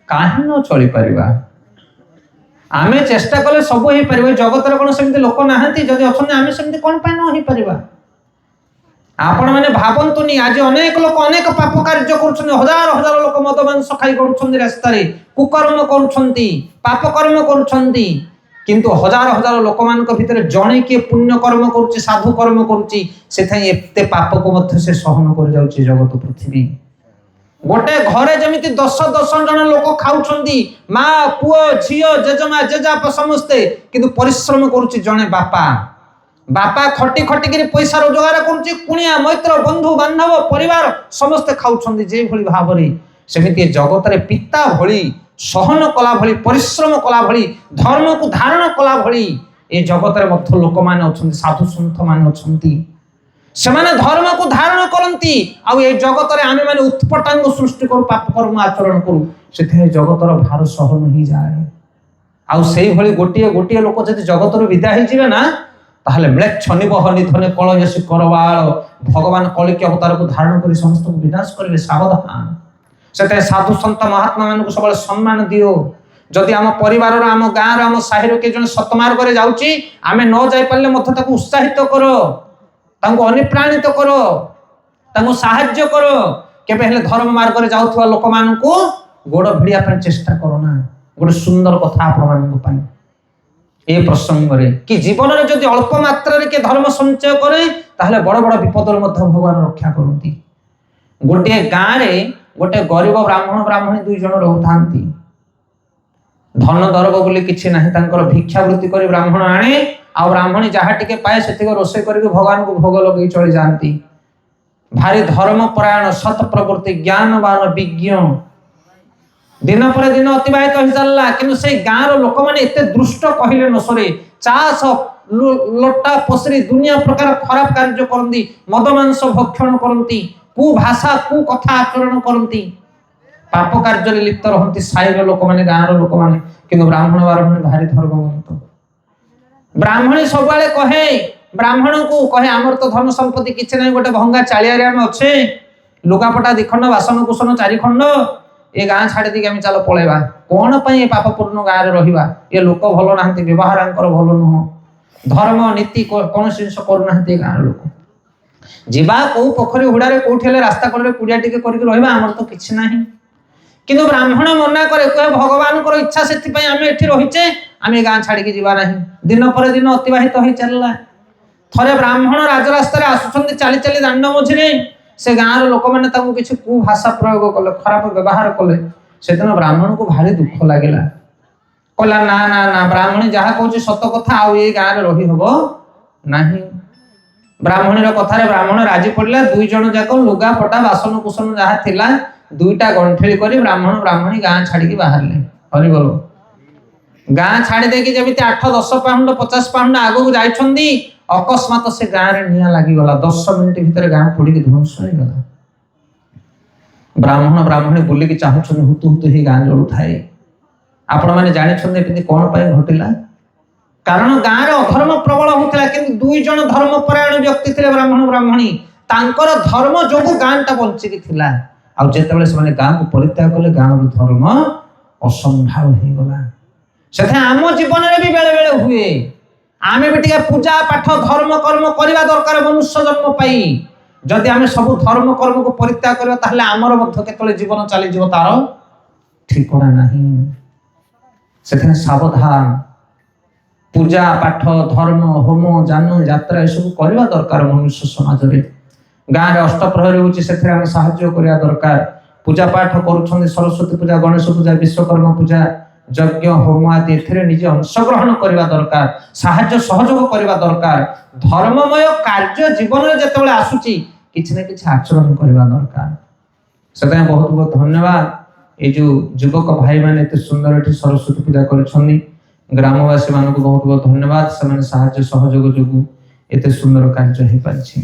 S1: କାହିଁ ନ ଚଳିପାରିବା? ଆମେ ଚେଷ୍ଟା କଲେ ସବୁ ହେଇପାରିବ। ଜଗତରେ କଣ ସେମିତି ଲୋକ ନାହାନ୍ତି? ଯଦି ଅଛନ୍ତି ଆମେ ସେମିତି କଣ ପାଇଁ ନ ହେଇପାରିବା? ଆପଣ ମାନେ ଭାବନ୍ତୁନି, ଆଜି ଅନେକ ଲୋକ ଅନେକ ପାପ କାର୍ଯ୍ୟ କରୁଛନ୍ତି। ହଜାର ହଜାର ଲୋକ ମଦ ମାଂସ ଖାଇ ଗଡୁଛନ୍ତି ରାସ୍ତାରେ, କୁକର୍ମ କରୁଛନ୍ତି, ପାପ କର୍ମ କରୁଛନ୍ତି। କିନ୍ତୁ ହଜାର ହଜାର ଲୋକମାନଙ୍କ ଭିତରେ ଜଣେ କିଏ ପୁଣ୍ୟ କର୍ମ କରୁଛି, ସାଧୁ କର୍ମ କରୁଛି, ସେଥିପାଇଁ ଏତେ ପାପକୁ ମଧ୍ୟ ସେ ସହନ କରି ଯାଉଛି ଜଗତ ପୃଥିବୀ। ଗୋଟେ ଘରେ ଯେମିତି 10 ଜଣ ଲୋକ ଖାଉଛନ୍ତି, ମା ପୁଅ ଝିଅ ଜେଜେମା ଜେଜେବାପା ସମସ୍ତେ, କିନ୍ତୁ ପରିଶ୍ରମ କରୁଛି ଜଣେ ବାପା। ବାପା ଖଟି ଖଟିକିରି ପଇସା ରୋଜଗାର କରୁଛି, କୁଣିଆ ମୈତ୍ର ବନ୍ଧୁ ବାନ୍ଧବ ପରିବାର ସମସ୍ତେ ଖାଉଛନ୍ତି ଯେଭଳି ଭାବରେ। ସେମିତି ଜଗତରେ ପିତା ଭଳି ସହନ କଲା ଭଳି, ପରିଶ୍ରମ କଲା ଭଳି, ଧର୍ମକୁ ଧାରଣ କଲା ଭଳି ଏ ଜଗତରେ ମଧ୍ୟ ଲୋକମାନେ ଅଛନ୍ତି, ସାଧୁ ସନ୍ଥ ମାନେ ଅଛନ୍ତି। ସେମାନେ ଧର୍ମକୁ ଧାରଣ କରନ୍ତି, ଆଉ ଏ ଜଗତରେ ଆମେ ମାନେ ଉତ୍ପଟାଙ୍ଗ ସୃଷ୍ଟି କରୁ, ପାପ କର୍ମ ଆଚରଣ କରୁ। ସେଥିପାଇଁ ଜଗତର ଭାର ସହନ ହେଇଯାଏ। ଆଉ ସେଇଭଳି ଗୋଟିଏ ଗୋଟିଏ ଲୋକ ଯଦି ଜଗତରୁ ବିଦା ହେଇଯିବେ ନା, ତାହେଲେ ମ୍ଲେଚ୍ଛ ନିବହ ନିଧନେ କଳୟସୀ କରବାଳ, ଭଗବାନ କଳିକି ଅବତାରକୁ ଧାରଣ କରି ସମସ୍ତଙ୍କୁ ବିନାଶ କରିବେ। ସାବଧାନ। ସେଥିପାଇଁ ସାଧୁ ସନ୍ଥ ମହାତ୍ମା ମାନଙ୍କୁ ସବୁବେଳେ ସମ୍ମାନ ଦିଅ। ଯଦି ଆମ ପରିବାରର, ଆମ ଗାଁର, ଆମ ସାହିର କିଏ ଜଣେ ସତମାର୍ଗରେ ଯାଉଛି, ଆମେ ନ ଯାଇପାରିଲେ ମଧ୍ୟ ତାକୁ ଉତ୍ସାହିତ କର, ତାଙ୍କୁ ଅନୁପ୍ରାଣିତ କର, ତାଙ୍କୁ ସାହାଯ୍ୟ କର। କେବେ ହେଲେ ଧର୍ମ ମାର୍ଗରେ ଯାଉଥିବା ଲୋକମାନଙ୍କୁ ଗୋଡ଼ ଭିଡ଼ିବା ପାଇଁ ଚେଷ୍ଟା କର ନା। ଗୋଟେ ସୁନ୍ଦର କଥା ଆପଣମାନଙ୍କ ପାଇଁ ଏ ପ୍ରସଙ୍ଗରେ, କି ଜୀବନରେ ଯଦି ଅଳ୍ପ ମାତ୍ରାରେ କିଏ ଧର୍ମ ସଞ୍ଚୟ କରେ, ତାହେଲେ ବଡ଼ ବଡ଼ ବିପଦରୁ ମଧ୍ୟ ଭଗବାନ ରକ୍ଷା କରନ୍ତି। ଗୋଟିଏ ଗାଁରେ ଗୋଟେ ଗରିବ ବ୍ରାହ୍ମଣ ବ୍ରାହ୍ମଣୀ 2 ଜଣ ରହୁଥାନ୍ତି। ଧନ ଦରବ ବୋଲି କିଛି ନାହିଁ, ତାଙ୍କର ଭିକ୍ଷାବୃତ୍ତି କରି ବ୍ରାହ୍ମଣ ଆଣେ, ଆଉ ବ୍ରାହ୍ମଣୀ ଯାହା ଟିକେ ପାଏ ସେତିକି ରୋଷେଇ କରିକି ଭଗବାନଙ୍କୁ ଭୋଗ ଲଗେଇ ଚଳି ଯାଆନ୍ତି। ଭାରି ଧର୍ମ ପରାୟଣ, ସତ୍ ପ୍ରବୃତ୍ତି, ଜ୍ଞାନବାନ, ବିଜ୍ଞ। ଦିନ ପରେ ଦିନ ଅତିବାହିତ ହେଇ ଚାଲିଲା, କିନ୍ତୁ ସେଇ ଗାଁର ଲୋକମାନେ ଏତେ ଦୃଷ୍ଟ କହିଲେ ନ ସରେ। ଚାଷ ଲୋଟା ପଶରି ଦୁନିଆ ପ୍ରକାର ଖରାପ କାର୍ଯ୍ୟ କରନ୍ତି, ମଦ ମାଂସ ଭକ୍ଷଣ କରନ୍ତି, କୁ ଭାଷା କୁ କଥା ଆଚରଣ କରନ୍ତି, ପାପ କାର୍ଯ୍ୟରେ ଲିପ୍ତ ରହନ୍ତି ସାହିର ଲୋକମାନେ, ଗାଁର ଲୋକମାନେ। କିନ୍ତୁ ବ୍ରାହ୍ମଣ ବ୍ରାହ୍ମଣୀ ଭାରି ଧର୍ମବନ୍ତ। ବ୍ରାହ୍ମଣୀ ସବୁବେଳେ କହେ, ବ୍ରାହ୍ମଣଙ୍କୁ କହେ, ଆମର ତ ଧନ ସମ୍ପତ୍ତି କିଛି ନାହିଁ, ଗୋଟେ ଭଙ୍ଗା ଚାଳିଆରେ ଆମେ ଅଛେ, ଲୁଗାପଟା 2 ଖଣ୍ଡ, ବାସନ କୁସନ 4 ଖଣ୍ଡ, ଏ ଗାଁ ଛାଡ଼ି ଦେଇକି ଆମେ ଚାଲ ପଳେଇବା। କଣ ପାଇଁ ଏ ପାପପୂର୍ଣ୍ଣ ଗାଁରେ ରହିବା? ଏ ଲୋକ ଭଲ ନାହାନ୍ତି, ବ୍ୟବହାର ଆଙ୍କର ଭଲ ନୁହଁ, ଧର୍ମ ନୀତି କୌଣସି ଜିନିଷ କରୁନାହାନ୍ତି ଏ ଗାଁର ଲୋକ। ଯିବା କୋଉ ପୋଖରୀ ହୁଡାରେ କୋଉଠି ହେଲେ ରାସ୍ତା କଡ଼ରେ କୁଡ଼ିଆ ଟିକେ କରିକି ରହିବା, ଆମର ତ କିଛି ନାହିଁ। କିନ୍ତୁ ବ୍ରାହ୍ମଣ ମନା କରେ, କହେ ଭଗବାନଙ୍କର ଇଚ୍ଛା, ସେଥିପାଇଁ ଆମେ ଏଠି ରହିଛେ, ଆମେ ଗାଁ ଛାଡ଼ିକି ଯିବା ନାହିଁ। ଦିନ ପରେ ଦିନ ଅତିବାହିତ ହେଇ ଚାଲିଲା। ଥରେ ବ୍ରାହ୍ମଣ ରାଜରାସ୍ତାରେ ଆସୁଛନ୍ତି ଚାଲି ଚାଲି ଦାଣ୍ଡ ମଝିରେ, ସେ ଗାଁର ଲୋକମାନେ ତାଙ୍କୁ କିଛି କୁ ଭାଷା ପ୍ରୟୋଗ କଲେ, ଖରାପ ବ୍ୟବହାର କଲେ। ସେଦିନ ବ୍ରାହ୍ମଣଙ୍କୁ ଭାରି ଦୁଃଖ ଲାଗିଲା। କହିଲା ନା ନା ନା, ବ୍ରାହ୍ମଣୀ ଯାହା କହୁଛି ସତ କଥା, ଆଉ ଏ ଗାଁରେ ରହି ହବ ନାହିଁ। ବ୍ରାହ୍ମଣୀର କଥାରେ ବ୍ରାହ୍ମଣ ରାଜି ପଡ଼ିଲା। 2 ଜଣ ଯାକ ଲୁଗା ପଟା ବାସନ କୁସନ ଯାହା ଥିଲା 2ଟା ଗଣ୍ଠେଳି କରି ବ୍ରାହ୍ମଣ ବ୍ରାହ୍ମଣୀ ଗାଁ ଛାଡ଼ିକି ବାହାରିଲେ। ହରିବୋଲ। ଗାଁ ଛାଡ଼ି ଦେଇକି ଯେମିତି 8-10 ପାହୁଣ୍ଡ 50 ପାହୁଣ୍ଡ ଆଗକୁ ଯାଇଛନ୍ତି, ଅକସ୍ମାତ ସେ ଗାଁରେ ନିଆଁ ଲାଗିଗଲା। 10 ମିନିଟ୍ ଭିତରେ ଗାଁ ପୋଡ଼ିକି ଧ୍ୱଂସ ହେଇଗଲା। ବ୍ରାହ୍ମଣ ବ୍ରାହ୍ମଣୀ ବୁଲିକି ଚାହୁଁଛନ୍ତି, ହୁତୁ ହୁତୁ ହେଇ ଗାଁ ଜଳୁଥାଏ। ଆପଣମାନେ ଜାଣିଛନ୍ତି ଏମିତି କଣ ପାଇଁ ଘଟିଲା? କାରଣ ଗାଁରେ ଅଧର୍ମ ପ୍ରବଳ ହଉଥିଲା, କିନ୍ତୁ 2 ଜଣ ଧର୍ମପରାୟଣ ବ୍ୟକ୍ତି ଥିଲେ ବ୍ରାହ୍ମଣ ବ୍ରାହ୍ମଣୀ। ତାଙ୍କର ଧର୍ମ ଯୋଗୁଁ ଗାଁଟା ବଞ୍ଚିକି ଥିଲା। ଆଉ ଯେତେବେଳେ ସେମାନେ ଗାଁକୁ ପରିତ୍ୟାଗ କଲେ, ଗାଁର ଧର୍ମ ଅସମ୍ଭାଳ ହେଇଗଲା। ସେଥିପାଇଁ ଆମ ଜୀବନରେ ବି ବେଳେ ବେଳେ ହୁଏ। ଆମେ ବି ଟିକେ ପୂଜା ପାଠ ଧର୍ମ କର୍ମ କରିବା ଦରକାର ମନୁଷ୍ୟ ଜନ୍ମ ପାଇଁ। ଯଦି ଆମେ ସବୁ ଧର୍ମ କର୍ମକୁ ପରିତ୍ୟାଗ କରିବା, ତାହେଲେ ଆମର ମଧ୍ୟ କେତେବେଳେ ଜୀବନ ଚାଲିଯିବ ତାର ଠିକଣା ନାହିଁ। ସେଥିପାଇଁ ସାବଧାନ। ପୂଜା ପାଠ ଧର୍ମ ହୋମ ଯାନ ଯାତ୍ରା ଏସବୁ କରିବା ଦରକାର ମନୁଷ୍ୟ ସମାଜରେ। ଗାଁରେ ଅଷ୍ଟପ୍ରହରୀ ହଉଛି, ସେଥିରେ ଆମେ ସାହାଯ୍ୟ କରିବା ଦରକାର। ପୂଜା ପାଠ କରୁଛନ୍ତି, ସରସ୍ୱତୀ ପୂଜା, ଗଣେଶ ପୂଜା, ବିଶ୍ୱକର୍ମା ପୂଜା, ଯଜ୍ଞ ହୋମ ଆଦି, ଏଥିରେ ନିଜେ ଅଂଶଗ୍ରହଣ କରିବା ଦରକାର, ସାହାଯ୍ୟ ସହଯୋଗ କରିବା ଦରକାର। ଧର୍ମମୟ କାର୍ଯ୍ୟ ଜୀବନରେ ଯେତେବେଳେ ଆସୁଛି କିଛି ନା କିଛି ଆଚରଣ କରିବା ଦରକାର। ସେଥିପାଇଁ ବହୁତ ବହୁତ ଧନ୍ୟବାଦ। ଏଇ ଯୋଉ ଯୁବକ ଭାଇମାନେ ଏତେ ସୁନ୍ଦର ଏଠି ସରସ୍ୱତୀ ପୂଜା କରିଛନ୍ତି, ଗ୍ରାମବାସୀ ମାନଙ୍କୁ ବହୁତ ବହୁତ ଧନ୍ୟବାଦ। ସେମାନେ ସାହାଯ୍ୟ ସହଯୋଗ ଯୋଗୁଁ ଏତେ ସୁନ୍ଦର କାର୍ଯ୍ୟ ହେଇପାରିଛି।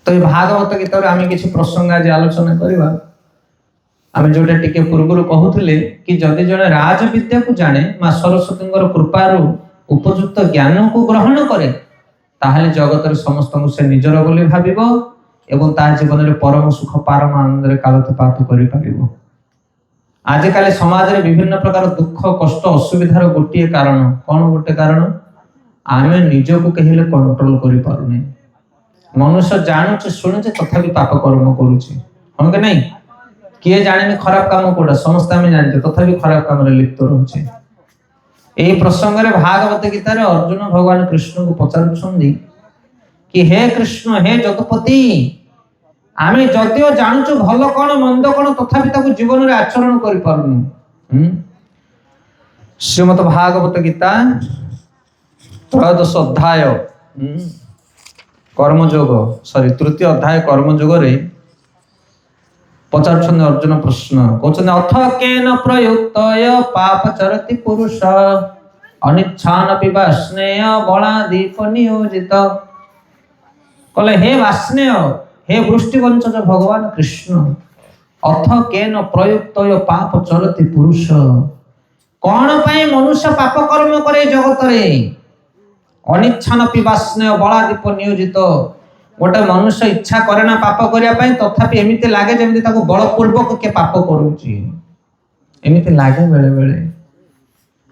S1: ତ এই ଭାଗବତ ଗୀତାରେ ଆମେ କିଛି ପ୍ରସଙ୍ଗ ଆଜି ଆଲୋଚନା କରିବା। ଆମେ ଯୋଉଟା ଟିକେ ପୂର୍ବରୁ କହୁଥିଲେ କି ଯଦି ଜଣେ ରାଜବିଦ୍ୟାକୁ ଜାଣେ, ମା ସରସ୍ୱତୀଙ୍କର କୃପାରୁ ଉପଯୁକ୍ତ ଜ୍ଞାନକୁ ଗ୍ରହଣ କରେ, ତାହେଲେ ଜଗତରେ ସମସ୍ତଙ୍କୁ ସେ ନିଜର ବୋଲି ଭାବିବ ଏବଂ ତା ଜୀବନରେ ପରମ ସୁଖ ପାରମ ଆନନ୍ଦରେ କାଳତିପାତ କରିପାରିବ। ଆଜିକାଲି ସମାଜରେ ବିଭିନ୍ନ ପ୍ରକାର ଦୁଃଖ କଷ୍ଟ ଅସୁବିଧାର ଗୋଟିଏ କାରଣ କ'ଣ? ଗୋଟେ କାରଣ ଆମେ ନିଜକୁ କେହିଲେ କଣ୍ଟ୍ରୋଲ କରିପାରୁନି। ମନୁଷ୍ୟ ଜାଣୁଛି ଶୁଣୁଛି ତଥାପି ପାପ କର୍ମ କରୁଛି, ହଁ କି ନାଇଁ? କିଏ ଜାଣିନି ଖରାପ କାମ କୋଉଟା? ସମସ୍ତେ ଆମେ ଜାଣିଛେ, ତଥାପି ଖରାପ କାମରେ ଲିପ୍ତ ରହୁଛେ। ଏହି ପ୍ରସଙ୍ଗରେ ଭାଗବତ ଗୀତାରେ ଅର୍ଜୁନ ଭଗବାନ କୃଷ୍ଣଙ୍କୁ ପଚାରୁଛନ୍ତି କି ହେ କୃଷ୍ଣ, ହେ ଯଦୁପତି, ଆମେ ଯଦିଓ ଜାଣୁଛୁ ଭଲ କ'ଣ ମନ୍ଦ କ'ଣ, ତଥାପି ତାକୁ ଜୀବନରେ ଆଚରଣ କରିପାରୁନୁ। ଶ୍ରୀମଦ ଭାଗବତ ଗୀତା 13ଶ ଅଧ୍ୟାୟ କର୍ମଯୋଗ, ତୃତୀୟ ଅଧ୍ୟାୟ କର୍ମଯୋଗରେ ପଚାରୁଛନ୍ତି ଅର୍ଜୁନ ପ୍ରଶ୍ନ, କହୁଛନ୍ତି ଅଥ କେନ ପ୍ରୟୁକ୍ତୟ ପାପ ଚରତି ପୁରୁଷ ଅନିଚ୍ଛାନପି ବା ସ୍ନେହ ବଳାଦୀପ ନିୟୋଜିତ। କହିଲେ ହେ ବାସ୍ନେୟ, ହେ ବୃଷ୍ଟିବଞ୍ଚକ ଭଗବାନ କୃଷ୍ଣ, ଅଥ କେନ ପ୍ରୟୁକ୍ତୟ ପାପ ଚରତି ପୁରୁଷ, କଣ ପାଇଁ ମନୁଷ୍ୟ ପାପ କର୍ମ କରେ ଜଗତରେ? ଅନିଚ୍ଛାନପି ବା ସ୍ନେହ ବଳାଦୀପ ନିୟୋଜିତ। ଗୋଟେ ମନୁଷ୍ୟ ଇଚ୍ଛା କରେ ନା ପାପ କରିବା ପାଇଁ, ତଥାପି ଏମିତି ଲାଗେ ଯେମିତି ତାକୁ ବଳପୂର୍ବକ କିଏ ପାପ କରୁଛି, ଏମିତି ଲାଗେ ବେଳେ ବେଳେ।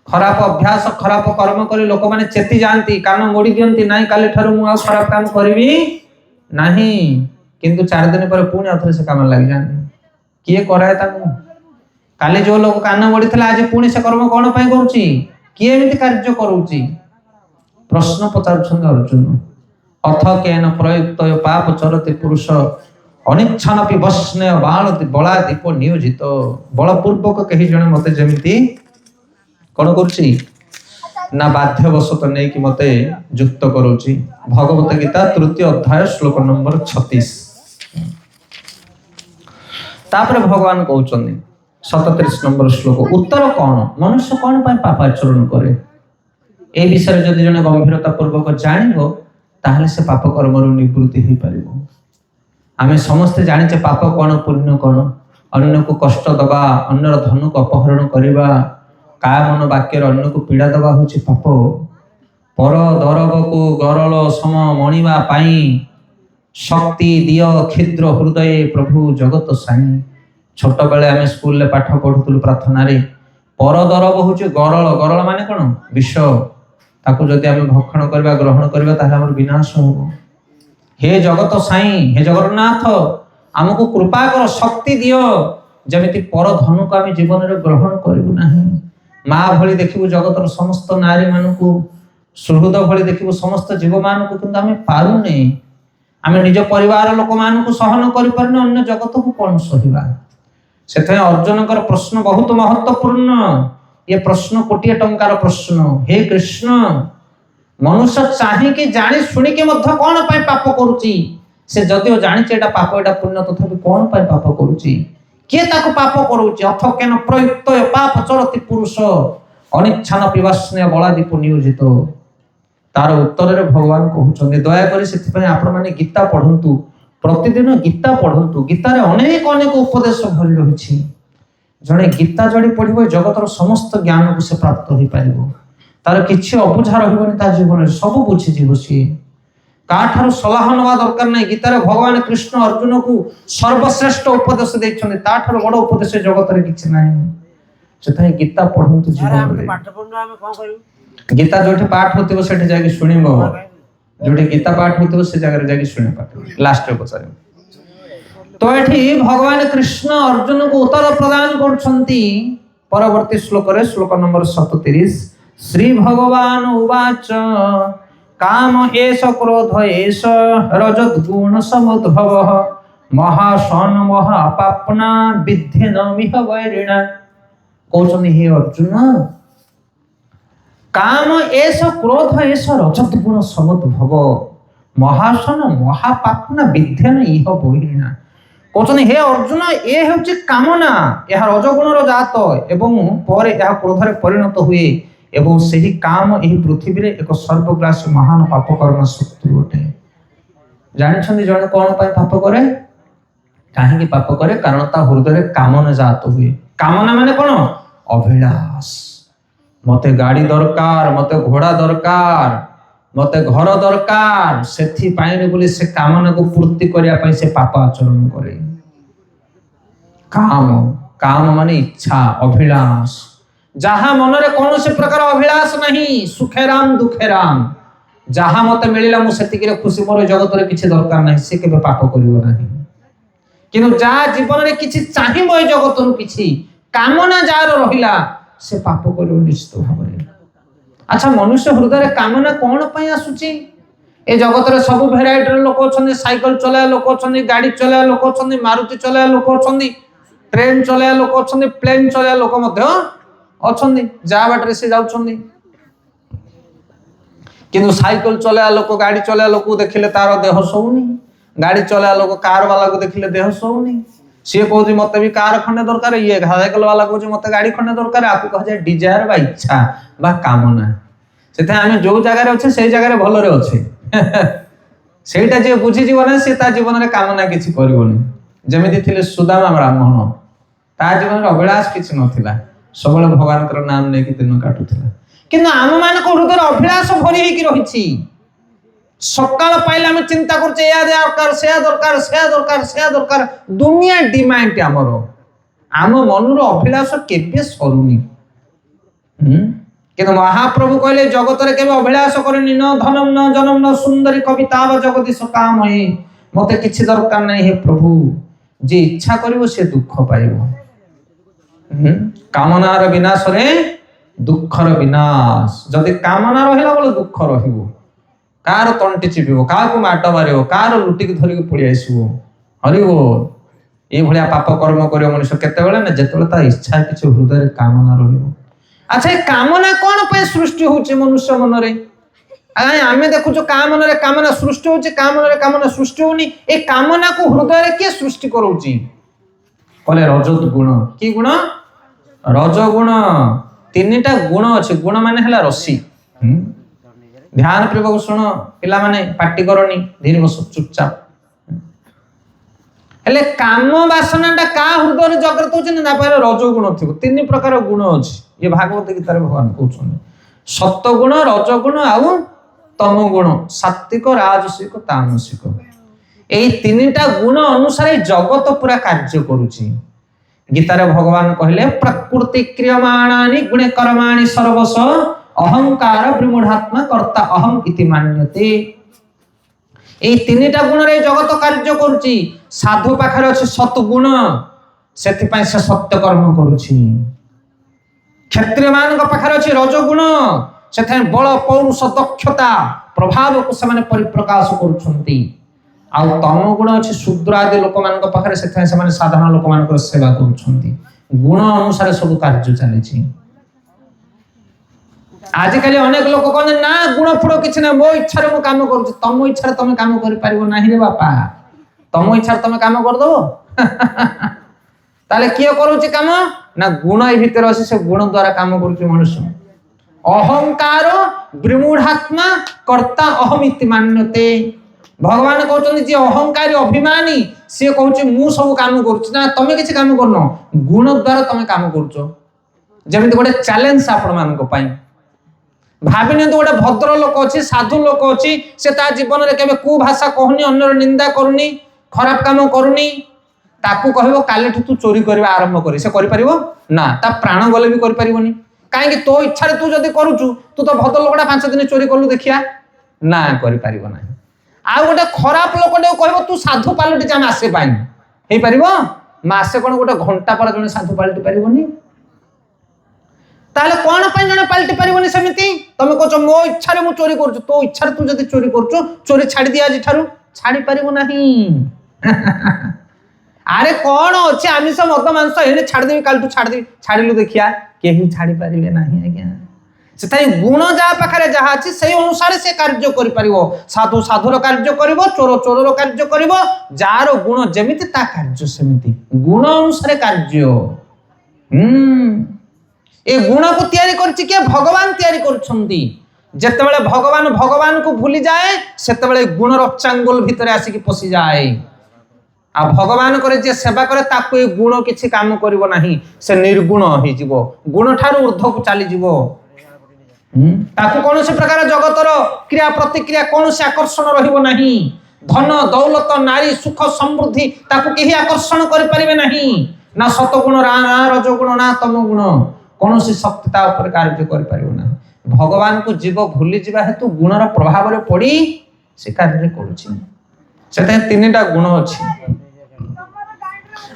S1: ଖରାପ ଅଭ୍ୟାସ ଖରାପ କର୍ମ କରି ଲୋକମାନେ ଚେତି ଯାଆନ୍ତି, କାନ ମୋଡି ଦିଅନ୍ତି, ନାଇଁ କାଲି ଠାରୁ ମୁଁ ଆଉ ଖରାପ କାମ କରିବି ନାହିଁ, କିନ୍ତୁ 4 ଦିନ ପରେ ପୁଣି ଆଉଥରେ ସେ କାମ ଲାଗିଯାନ୍ତି। କିଏ କରାଏ ତାକୁ? କାଲି ଯୋଉ ଲୋକ କାନ ମୋଡିଥିଲା ଆଜି ପୁଣି ସେ କର୍ମ କ'ଣ ପାଇଁ କରୁଛି? କିଏ ଏମିତି କାର୍ଯ୍ୟ କରୁଛି? ପ୍ରଶ୍ନ ପଚାରୁଛନ୍ତି ଅର୍ଜୁନ। ଅଥ କେନ ପ୍ରୟୁକ୍ତ ପାପ ଚରତି ପୁରୁଷ ଅନିଚ୍ଛାନପି ବସ୍ନେୟ ବଳାଦୀପ ନିୟୋଜିତ। ବଳପୂର୍ବକ କେହି ଜଣେ ମତେ ଯେମିତି କ'ଣ କରୁଛି ନା ବାଧ୍ୟବଶତଃ ନେଇକି ମତେ ଯୁକ୍ତ କରୁଛି। ଭଗବତ ଗୀତା 3ୟ ଅଧ୍ୟାୟ ଶ୍ଲୋକ ନମ୍ବର 36। ତାପରେ ଭଗବାନ କହୁଛନ୍ତି 37 ନମ୍ବର ଶ୍ଲୋକ, ଉତ୍ତର କ'ଣ? ମନୁଷ୍ୟ କ'ଣ ପାଇଁ ପାପ ଆଚରଣ କରେ? ଏ ବିଷୟରେ ଯଦି ଜଣେ ଗମ୍ଭୀରତା ପୂର୍ବକ ଜାଣିବ, ତାହେଲେ ସେ ପାପ କର୍ମରୁ ନିବୃତ୍ତି ହେଇପାରିବ। ଆମେ ସମସ୍ତେ ଜାଣିଛେ ପାପ କ'ଣ ପୁଣ୍ୟ କ'ଣ। ଅନ୍ୟକୁ କଷ୍ଟ ଦେବା, ଅନ୍ୟର ଧନକୁ ଅପହରଣ କରିବା, କାୟ ମନ ବାକ୍ୟରେ ଅନ୍ୟକୁ ପୀଡ଼ା ଦେବା ହେଉଛି ପାପ। ପର ଦରବକୁ ଗରଳ ସମ ମଣିବା ପାଇଁ ଶକ୍ତି ଦିଅ କ୍ଷୁଦ୍ର ହୃଦୟ ପ୍ରଭୁ ଜଗତ ସାଇଁ। ଛୋଟବେଳେ ଆମେ ସ୍କୁଲରେ ପାଠ ପଢୁଥିଲୁ ପ୍ରାର୍ଥନାରେ, ପର ଦରବ ହେଉଛି ଗରଳ। ଗରଳ ମାନେ କ'ଣ? ବିଷ। ତାକୁ ଯଦି ଆମେ ଭକ୍ଷଣ କରିବା, ଗ୍ରହଣ କରିବା, ତାହେଲେ ଆମର ବିନାଶ ହବ। ହେ ଜଗତ ସାଇଁ, ହେ ଜଗନ୍ନାଥ, ଆମକୁ କୃପା କର, ଶକ୍ତି ଦିଅ, ଯେମିତି ପର ଧନକୁ ଆମେ ଜୀବନରେ ଗ୍ରହଣ କରିବୁ ନାହିଁ। ମା ଭଳି ଦେଖିବୁ ଜଗତର ସମସ୍ତ ନାରୀ ମାନଙ୍କୁ, ସୁହୃଦ ଭଳି ଦେଖିବୁ ସମସ୍ତ ଜୀବମାନଙ୍କୁ, କିନ୍ତୁ ଆମେ ପାରୁନେ। ଆମେ ନିଜ ପରିବାର ଲୋକମାନଙ୍କୁ ସହନ କରିପାରୁନେ, ଅନ୍ୟ ଜଗତକୁ କ'ଣ ସହିବା? ସେଥିପାଇଁ ଅର୍ଜୁନଙ୍କର ପ୍ରଶ୍ନ ବହୁତ ମହତ୍ୱପୂର୍ଣ୍ଣ। ଏ ପ୍ରଶ୍ନ କୋଟିଏ ଟଙ୍କାର ପ୍ରଶ୍ନ। ହେ କୃଷ୍ଣ, ମନୁଷ୍ୟ ଚାହିଁକି ଜାଣି ଶୁଣିକି ମଧ୍ୟ କ'ଣ ପାଇଁ ପାପ କରୁଛି? ସେ ଯଦିଓ ଜାଣିଛି ଏଟା ପାପ ଏଟା ପୁଣ୍ୟ, ତଥାପି କ'ଣ ପାଇଁ ପାପ କରୁଛି? କିଏ ତାକୁ ପାପ କରୁଛି? ଅଥ କେନ ପ୍ରୟୁକ୍ତ ପାପ ଚରତି ପୁରୁଷ ଅନିଚ୍ଛାନପି ବା ସ୍ନେହ ବଳାଦୀପ ନିୟୋଜିତ। ତାର ଉତ୍ତରରେ ଭଗବାନ କହୁଛନ୍ତି, ଦୟାକରି ସେଥିପାଇଁ ଆପଣମାନେ ଗୀତା ପଢନ୍ତୁ, ପ୍ରତିଦିନ ଗୀତା ପଢନ୍ତୁ। ଗୀତାରେ ଅନେକ ଅନେକ ଉପଦେଶ ଭରି ରହିଛି। ଜଣେ ଗୀତା ଯୋଡ଼ି ପଢିବ, ଜଗତର ସମସ୍ତ ଜ୍ଞାନକୁ ସେ ପ୍ରାପ୍ତ ହେଇପାରିବ। ତାର କିଛି ଅବୁଝା ରହିବନି ତା ଜୀବନରେ, ସବୁ ବୁଝିଯିବ ସିଏ। କାହାଠାରୁ ସଲାହ ନେବା ଦରକାର ନାହିଁ। ଗୀତାରେ ଭଗବାନ କୃଷ୍ଣ ଅର୍ଜୁନକୁ ସର୍ବଶ୍ରେଷ୍ଠ ଉପଦେଶ ଦେଇଛନ୍ତି, ତାଠାରୁ ବଡ ଉପଦେଶ ଜଗତରେ କିଛି ନାହିଁ। ସେଥିପାଇଁ ଗୀତା ପଢନ୍ତୁ ଜୀବନରେ। ଗୀତା ଯୋଉଠି ପାଠ ହଉଥିବ ସେଠି ଯାଇକି ଶୁଣିବ, ଯୋଉଠି ଗୀତା ପାଠ ହଉଥିବ ସେ ଜାଗାରେ ଯାଇକି ଶୁଣିବ। ଲାଷ୍ଟରେ ପଚାରିବ। तो एठी भगवान कृष्ण अर्जुन को उत्तर प्रदान करछंती परवर्ती श्लोक रे श्लोक नंबर 37 श्री भगवान उवाच काम एष क्रोध एष रजत गुण समुद्भव महासन महापापना विद्धेन मिह वैरिणा कहछन हे अर्जुन काम एष क्रोध एष रजत गुण समुद्भव महासन महापापना विद्धेन इह वैरिणा कहछन हे अर्जुन ए हेउची कामना यह रजगुण रो जात एवं परे यह क्रोध रे परिणत हुए एवं सही काम एही पृथ्वी रे एक सर्वग्रासी महान पाप कर्म शक्ति होते जानि छथि जण कोन पय पाप करे काहे की पाप करे कारण ता हृदय रे कामना जात हुए कामना माने कोन अभिलाष मते गाड़ी दरकार मते घोड़ा दरकार मते घर दरकार सेथि पाइने बोली से कामना को पूर्ति करिया पय से पाप आचरण करे काम काम माने इच्छा अभिलाष जहाँ मन रे कौन से प्रकार अभिलाष नहीं सुखे राम दुखे राम जहाँ मते मिलिला मु सेतिक रे खुशी मोर जगत रे किछि दरकार नहीं से केबे पाप करिवो नहीं किनु जा जीवन रे किछि चाहिबो ए जगत रु किछि कामना जार रहिला से पाप करिवो निश्चित भाबरे अच्छा मनुष्य हृदय रे कामना कोन पय आसुची ए जगत रे सब भेराइटी रे लोक अछन साइकिल चलाया लोक अछन गाड़ी चलाया लोक अछन मारुति चलाया लोक अछन ट्रेन चलाया लोक अछन प्लेन चलाया लोक मध्य अछन जा बाटरे से जाउछन किंतु साइकिल चलाया लोक गाड़ी चलाया लोक देखिले तार देह सोउनी गाड़ी चलाया लोक कार वाला को देखिले देह सोउनी सी कहूँ मत भी कार खंडे दरकार ये साइकिल वाला कहूँ मत गाड़ी खंडे दरकार आपको कह जाए डिजायर बा इच्छा बा कामना से आम जो जगार अच्छे से जगार भलरे अच्छे सेटा जे बुझी जीवन से ता जीवन में कामना किसी करबोनी जमिति थिले सुदामा ब्राह्मण ता जीवन में अभिलाष किसी नथिला सब भगवान कर नाम लेके दिन काटुथिला किंतु आम मान को हृदय अभिलाष भरी होकी रहिछि सकाळ पाइले हम चिंता करछे या दरकार से दरकार से दरकार से दरकार दुनिया डिमांड हमरो आम मनर अभिलाष केबे सरुनी किंतु महाप्रभु कहले जगत रे केबे अभिलाष करनी न धनम न जनम न सुंदरी कविता व जगदीश काम है मते किछि दरकार नहीं हे प्रभु जे इच्छा करिवो से दुख पाइबो कामनार विनाश रे दुखर विनाश जदि कामना रहिला बोले दुख रहिबो कार तंटी चिपिबो काको माट मारिबो कार लुटिक धरिक पळि आइसबो हरिबो ए भलिया पाप कर्म करियो मनुष्य केते बेले न जेतले ता इच्छा किछि हृदय रे कामना रहिबो अच्छा ए कामना कोन पे सृष्टि होछि मनुष्य मन रे आमे देखु जो कामना रे कामना सृष्टि होछि कामना रे कामना सृष्टि होनी ए कामना को हृदय रे के सृष्टि करूछि कहले रजत गुण की गुण रज गुण तीनटा गुण अछि गुण माने हला रसी ध्यान पूर्वक सुनो पिला माने पाटी करनी धीरे बस चुपचाप हेले काम वासनाटा का हृदय जागृत होछि ना पारे रज गुण थिबो तीन प्रकार गुण अछि ये भागवत गीता रे भगवान कहउछन सत्व गुण रज गुण आउ तम गुण सात्विक राजसिक तामसिक एई तीनटा गुण अनुसार जगत पूरा कार्य करूछि गीता रे भगवान कहले प्रकृति क्रियमाणानि गुणे कर्माणि सर्वस अहंकार विमूढ़ात्मा कर्ता अहम इति मान्यते एई तीनटा गुण रे जगत कार्य करूछि साधु पाखरे अछि सत्गुण सेति पय से सत्य कर्म करूछि क्षत्रिय मानक पाखरे अछि रजगुण सेथे बल पौरुष दक्षता प्रभाव को से माने परिप्रकाश करूछंती आ तम गुण अछि शूद्र आदि लोक मानक पाखरे सेथे से माने साधारण लोक मानक सेवा करूछंती गुण अनुसार सब कार्य चलेछि आजिकल अनेक लोक कहते ना गुण फुड़ किसी ना मो इच्छा मु काम कर तम इच्छा तुम काम कर रे बापा तम इच्छा तुम काम करदो ताले किए करूची काम ना गुण ए भीतर अछि से गुण द्वारा काम करूची मनुष्य अहंकार विमूढ़ात्मा कर्ता अहम इति मान्यते भगवान कहउछन जे अहंकारी अभिमानी से कहउची मु सब काम करूची ना तमे किछि काम करनो गुण द्वारा तमे काम करूचो जेमिति गोटे चैलेंज आपण मानको पई भाविने तो गोटे भद्र लोक अच्छी साधु लोक अच्छी से ता जीवन में केबे कु भाषा कहनी अन्यर निंदा करूनी खराब काम करूनी ताकू कहबो काले तू चोरी करबा आरंभ करी से करि परिबो ना ता प्राण गले भी करि परिबोनी काहे कि तो इच्छा रे तू जदी करूचु तू तो भद्र लोकटा 5 दिन चोरी करलु देखिया ना करि परिबो ना आ गोटे खराब लोकटे कहबो तू साधु पालटी जा मासे पाई ହେଇ ପାରିବ? ମାସେ କଣ ଗୋଟେ ଘंटा पर जने साधु पलटि परिबनी? ताले कौन ପାଇଁ ଜଣେ ପାଲଟି ପାରିବନି ସେମିତି? ତମେ କହୁଛ ମୋ ଇଚ୍ଛାରେ ମୁଁ ଚୋରି କରୁଛୁ, ତୋ ଇଚ୍ଛାରେ ତୁ ଯଦି ଚୋରି କରୁଛୁ ଚୋରି ଛାଡ଼ି ଦିଆ ଆଜି ଠାରୁ, ଛାଡ଼ି ପାରିବ ନାହିଁ। ଆରେ କଣ ଅଛି ଆମିଷ ମଦ ମାଂସ ଏନେ ଛାଡ଼ିଦେବି କାଲିଠୁ ଛାଡ଼ିଦେବି, ଛାଡ଼ିଲୁ ଦେଖିଆ, କେହି ଛାଡ଼ି ପାରିବେ ନାହିଁ ଆଜ୍ଞା। ସେଇ ଗୁଣ ଯାହା ପାଖରେ ଯାହା ଅଛି ସେଇ ଅନୁସାରେ ସେ କାର୍ଯ୍ୟ କରିପାରିବ। ସାଧୁ ସାଧୁର କାର୍ଯ୍ୟ କରିବ, ଚୋର ଚୋରର କାର୍ଯ୍ୟ କରିବ, ଯାହାର ଗୁଣ ଯେମିତି ତା କାର୍ଯ୍ୟ ସେମିତି, ଗୁଣ ଅନୁସାରେ କାର୍ଯ୍ୟ। ए गुण को तैयारी करछि के भगवान तैयारी करछंती। जेतेबेले भगवान भगवान को भूली जाए सेतेबेले गुण रचांगुल भितर आसिक पसि जाए। आ भगवान करे जे सेवा करे ताको ए गुण किछि काम करिवो नाही, से निर्गुण होई जिवो, गुण ठारू ऊर्ध्व को चली जिवो। ताको कोनोसी प्रकार जगतर क्रिया प्रतिक्रिया कोनोसी आकर्षण रहिवो नाही। धन दौलत नारी सुख समृद्धि ताको केही आकर्षण करि परिबे नाही। ना सतगुण ना रजगुण ना तमगुण कोनोसी शक्तिता ऊपर कार्य करि परिबो नाही। भगवान को जीव भूली जिबा हेतु गुणर प्रभाव रे पड़ी से कार्य करूछि। सेते तीनटा गुण अछि।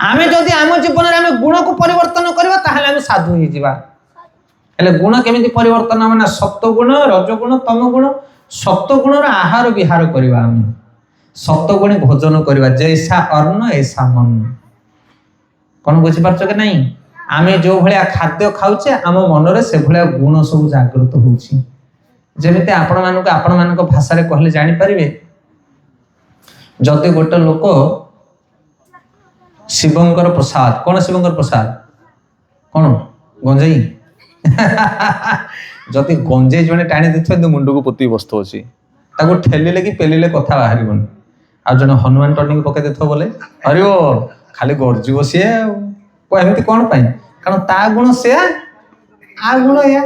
S1: आमे जदि आम जीवन रे आमे गुण को परिवर्तन करबा ताहाले आमे साधु होई जिबा। हेले गुण केमिति परिवर्तन माने सत्वगुण रजगुण तमगुण। सत्वगुण रा आहार विहार करबा, आमे सत्वगुणी भोजन करबा, जैसा अन्न ऐसा मन। कोन बुझि परछ के नहीं? आमे जो भलिया खाद्य खाउचे आम मन रे से भलिया गुण सब जागृत होउछि। जेमिति आपण मानको भाषा रे कहले जानि परिबे, जदि गोटे लोक शिवंकर प्रसाद, कौन शिवंकर प्रसाद कौन गंजेई जदि गंजेई जने टाणी देथो मुंड को पोती बसतो अछि, ताको ठेलिले कि पेलिले कथा बाहरिबन। आ जने हनुमान टर्निंग पके देथो बोले अरे ओ खाली गरजिबो सिए को एमिति कोन पई, कारण ता गुण से आ गुण या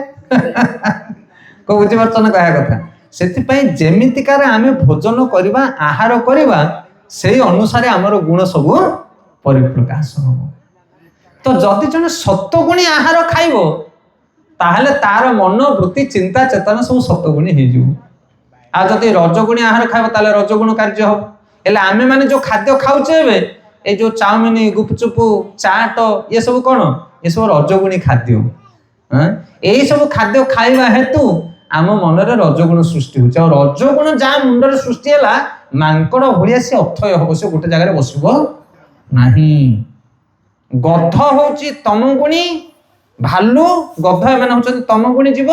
S1: को बुझि परछन कहया कथा। सेति पई जेमिति कार आमे भोजन करबा आहार करबा सेही अनुसारे हमर गुण सब परिप्रकाश हो। तो जदि जने सत्वगुणी आहार खाइबो ताहले तार मन वृत्ति चिंता चेतना सब सत्वगुणी हे जिवो। आ जदि रजगुणी आहार खाइबो ताले रजगुण कार्य हो। एले आमे माने जो खाद्य खाउचे एबे ए जो चाउमिन गुपचुप चाट ये सब कोन, ये सब रजगुणी खाद्य। एई सब खाद्य खाइबा हेतु आम मन रे रजगुण सृष्टि होछ। और रजगुण जा मुंड रे सृष्टि हला मांकड़ भलिया से अथय हो, से गोटे जगह रे बसिबो नहीं। गध होची तमगुणी, भालू गध एमाने होचन तमगुणी जीव,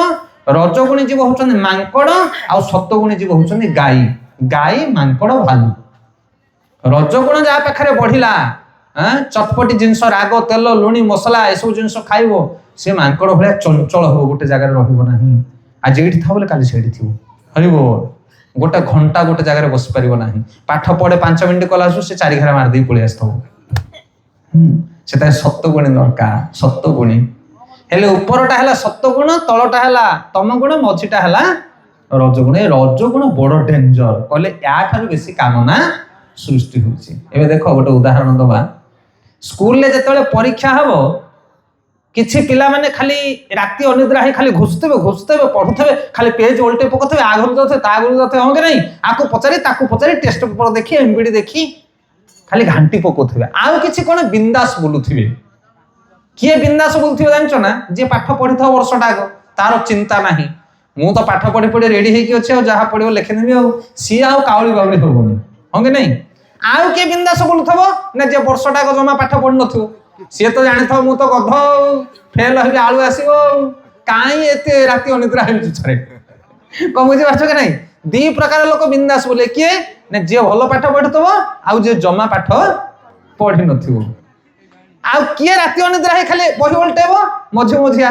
S1: रजगुणी जीव होचन मांकड़, आ सत्वगुणी जीव होचन गाई। गाई मांकड़ भालू। रजगुण जा पाखरे बढ़िला, चटपटी जिंस राग तेल लुणी मसला ए सब जिंस खाइबो से मांकड़ भलिया चंचल हो, गोटे जगह रे रहिबो नाही। आज एठी था बोले काली सेठी थिबो हरिबो। गोटे घंटा गोटे जगह बस पार ना। पाठ पढ़े 5 मिनिट कलासु से 4 घरा मार दी पलि आसथो। से सत्वगुणी दरकार, सत्वगुणी हेले उपरटा है सत्वगुण, तलटा है तमगुण, मझीटा है रजगुण। रजगुण बड़ डेंजर कहले या ठारू बेसी कामना सृष्टि होछि। एबे देखो गोटे उदाहरण दबा। स्कूल ले जेतेबेले परीक्षा हबो किछि पिला माने खाली राति अनिद्रा है, खाली घुसतेबे पढ़ुतेबे, खाली पेज उल्टे पकथबे, आगु जाते तागु जाते होंगे नहीं, आको पचारि ताको पचारि टेस्ट पेपर देखी एमबीडी देखी खाली घांटी पकोथबे। आउ किछि कोन बिंदास बोलुथिबे। किए बिंदास बोलुथिबे जानचो ना? जे पाठ पढिथो वर्षटा आगो तार चिंता नाही, मु तो पाठ पढि पढि रेडी हेकी अछि, आ जहा पढिबो लेखि नेबी, आ सी आउ काउली बाउली होबोनी होंगे नहीं। आउ के बिंदास बोलुथबो ना जे वर्षटा आगो जमा पाठ पढि नथिबो, सी तो जानिथो मु तो गध फेल होबे आलू आसीबो, काई एते राति अनिद्रा हेबि छरे को बुझि पाछो के नहीं। दी प्रकार लोक बिंदास बोले, किए ने जे भलो पाठ पढिथबो आ जे जमा पाठ पढि नथिबो। आ किए राति अनिद्रा हे खाली बही उल्टेबो मझे मझिया,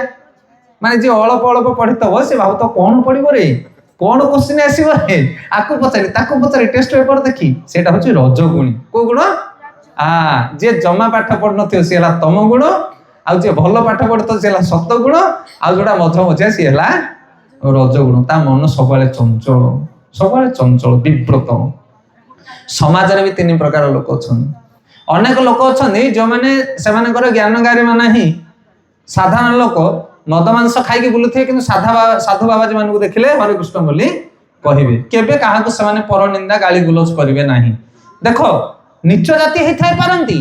S1: माने जे अळप अळप पढिथबो से भाव तो कोन पढिबो रे, कोन क्वेश्चन आसीबो रे, आको पचारि ताको पचारि टेस्ट पेपर देखी, सेटा होची रजगुणी। को गुण? जे जमा पाठ पढ नथियो से हला तम गुण, आ जे भलो पाठ पढितो से हला सत्व गुण, आ जोडा मझ मझिया से हला रजगुण। ता मन सबले चंचल विव्रत। समाज रे भी 3 प्रकार लोक अछन। अनेक लोक अछन जो माने से मानकर ज्ञान गारिमा नाही, साधारण लोक मद मांस खाइके बुलुथे, किंतु साधु बाबाजी मानकु देखिले हरे कृष्ण बोली कहिबे, केबे काहाकु से माने पर निंदा गाली गुलोच करिवे नाही। देखो ନିଚ ଜାତି ହେଇଥାଇ ପାରନ୍ତି,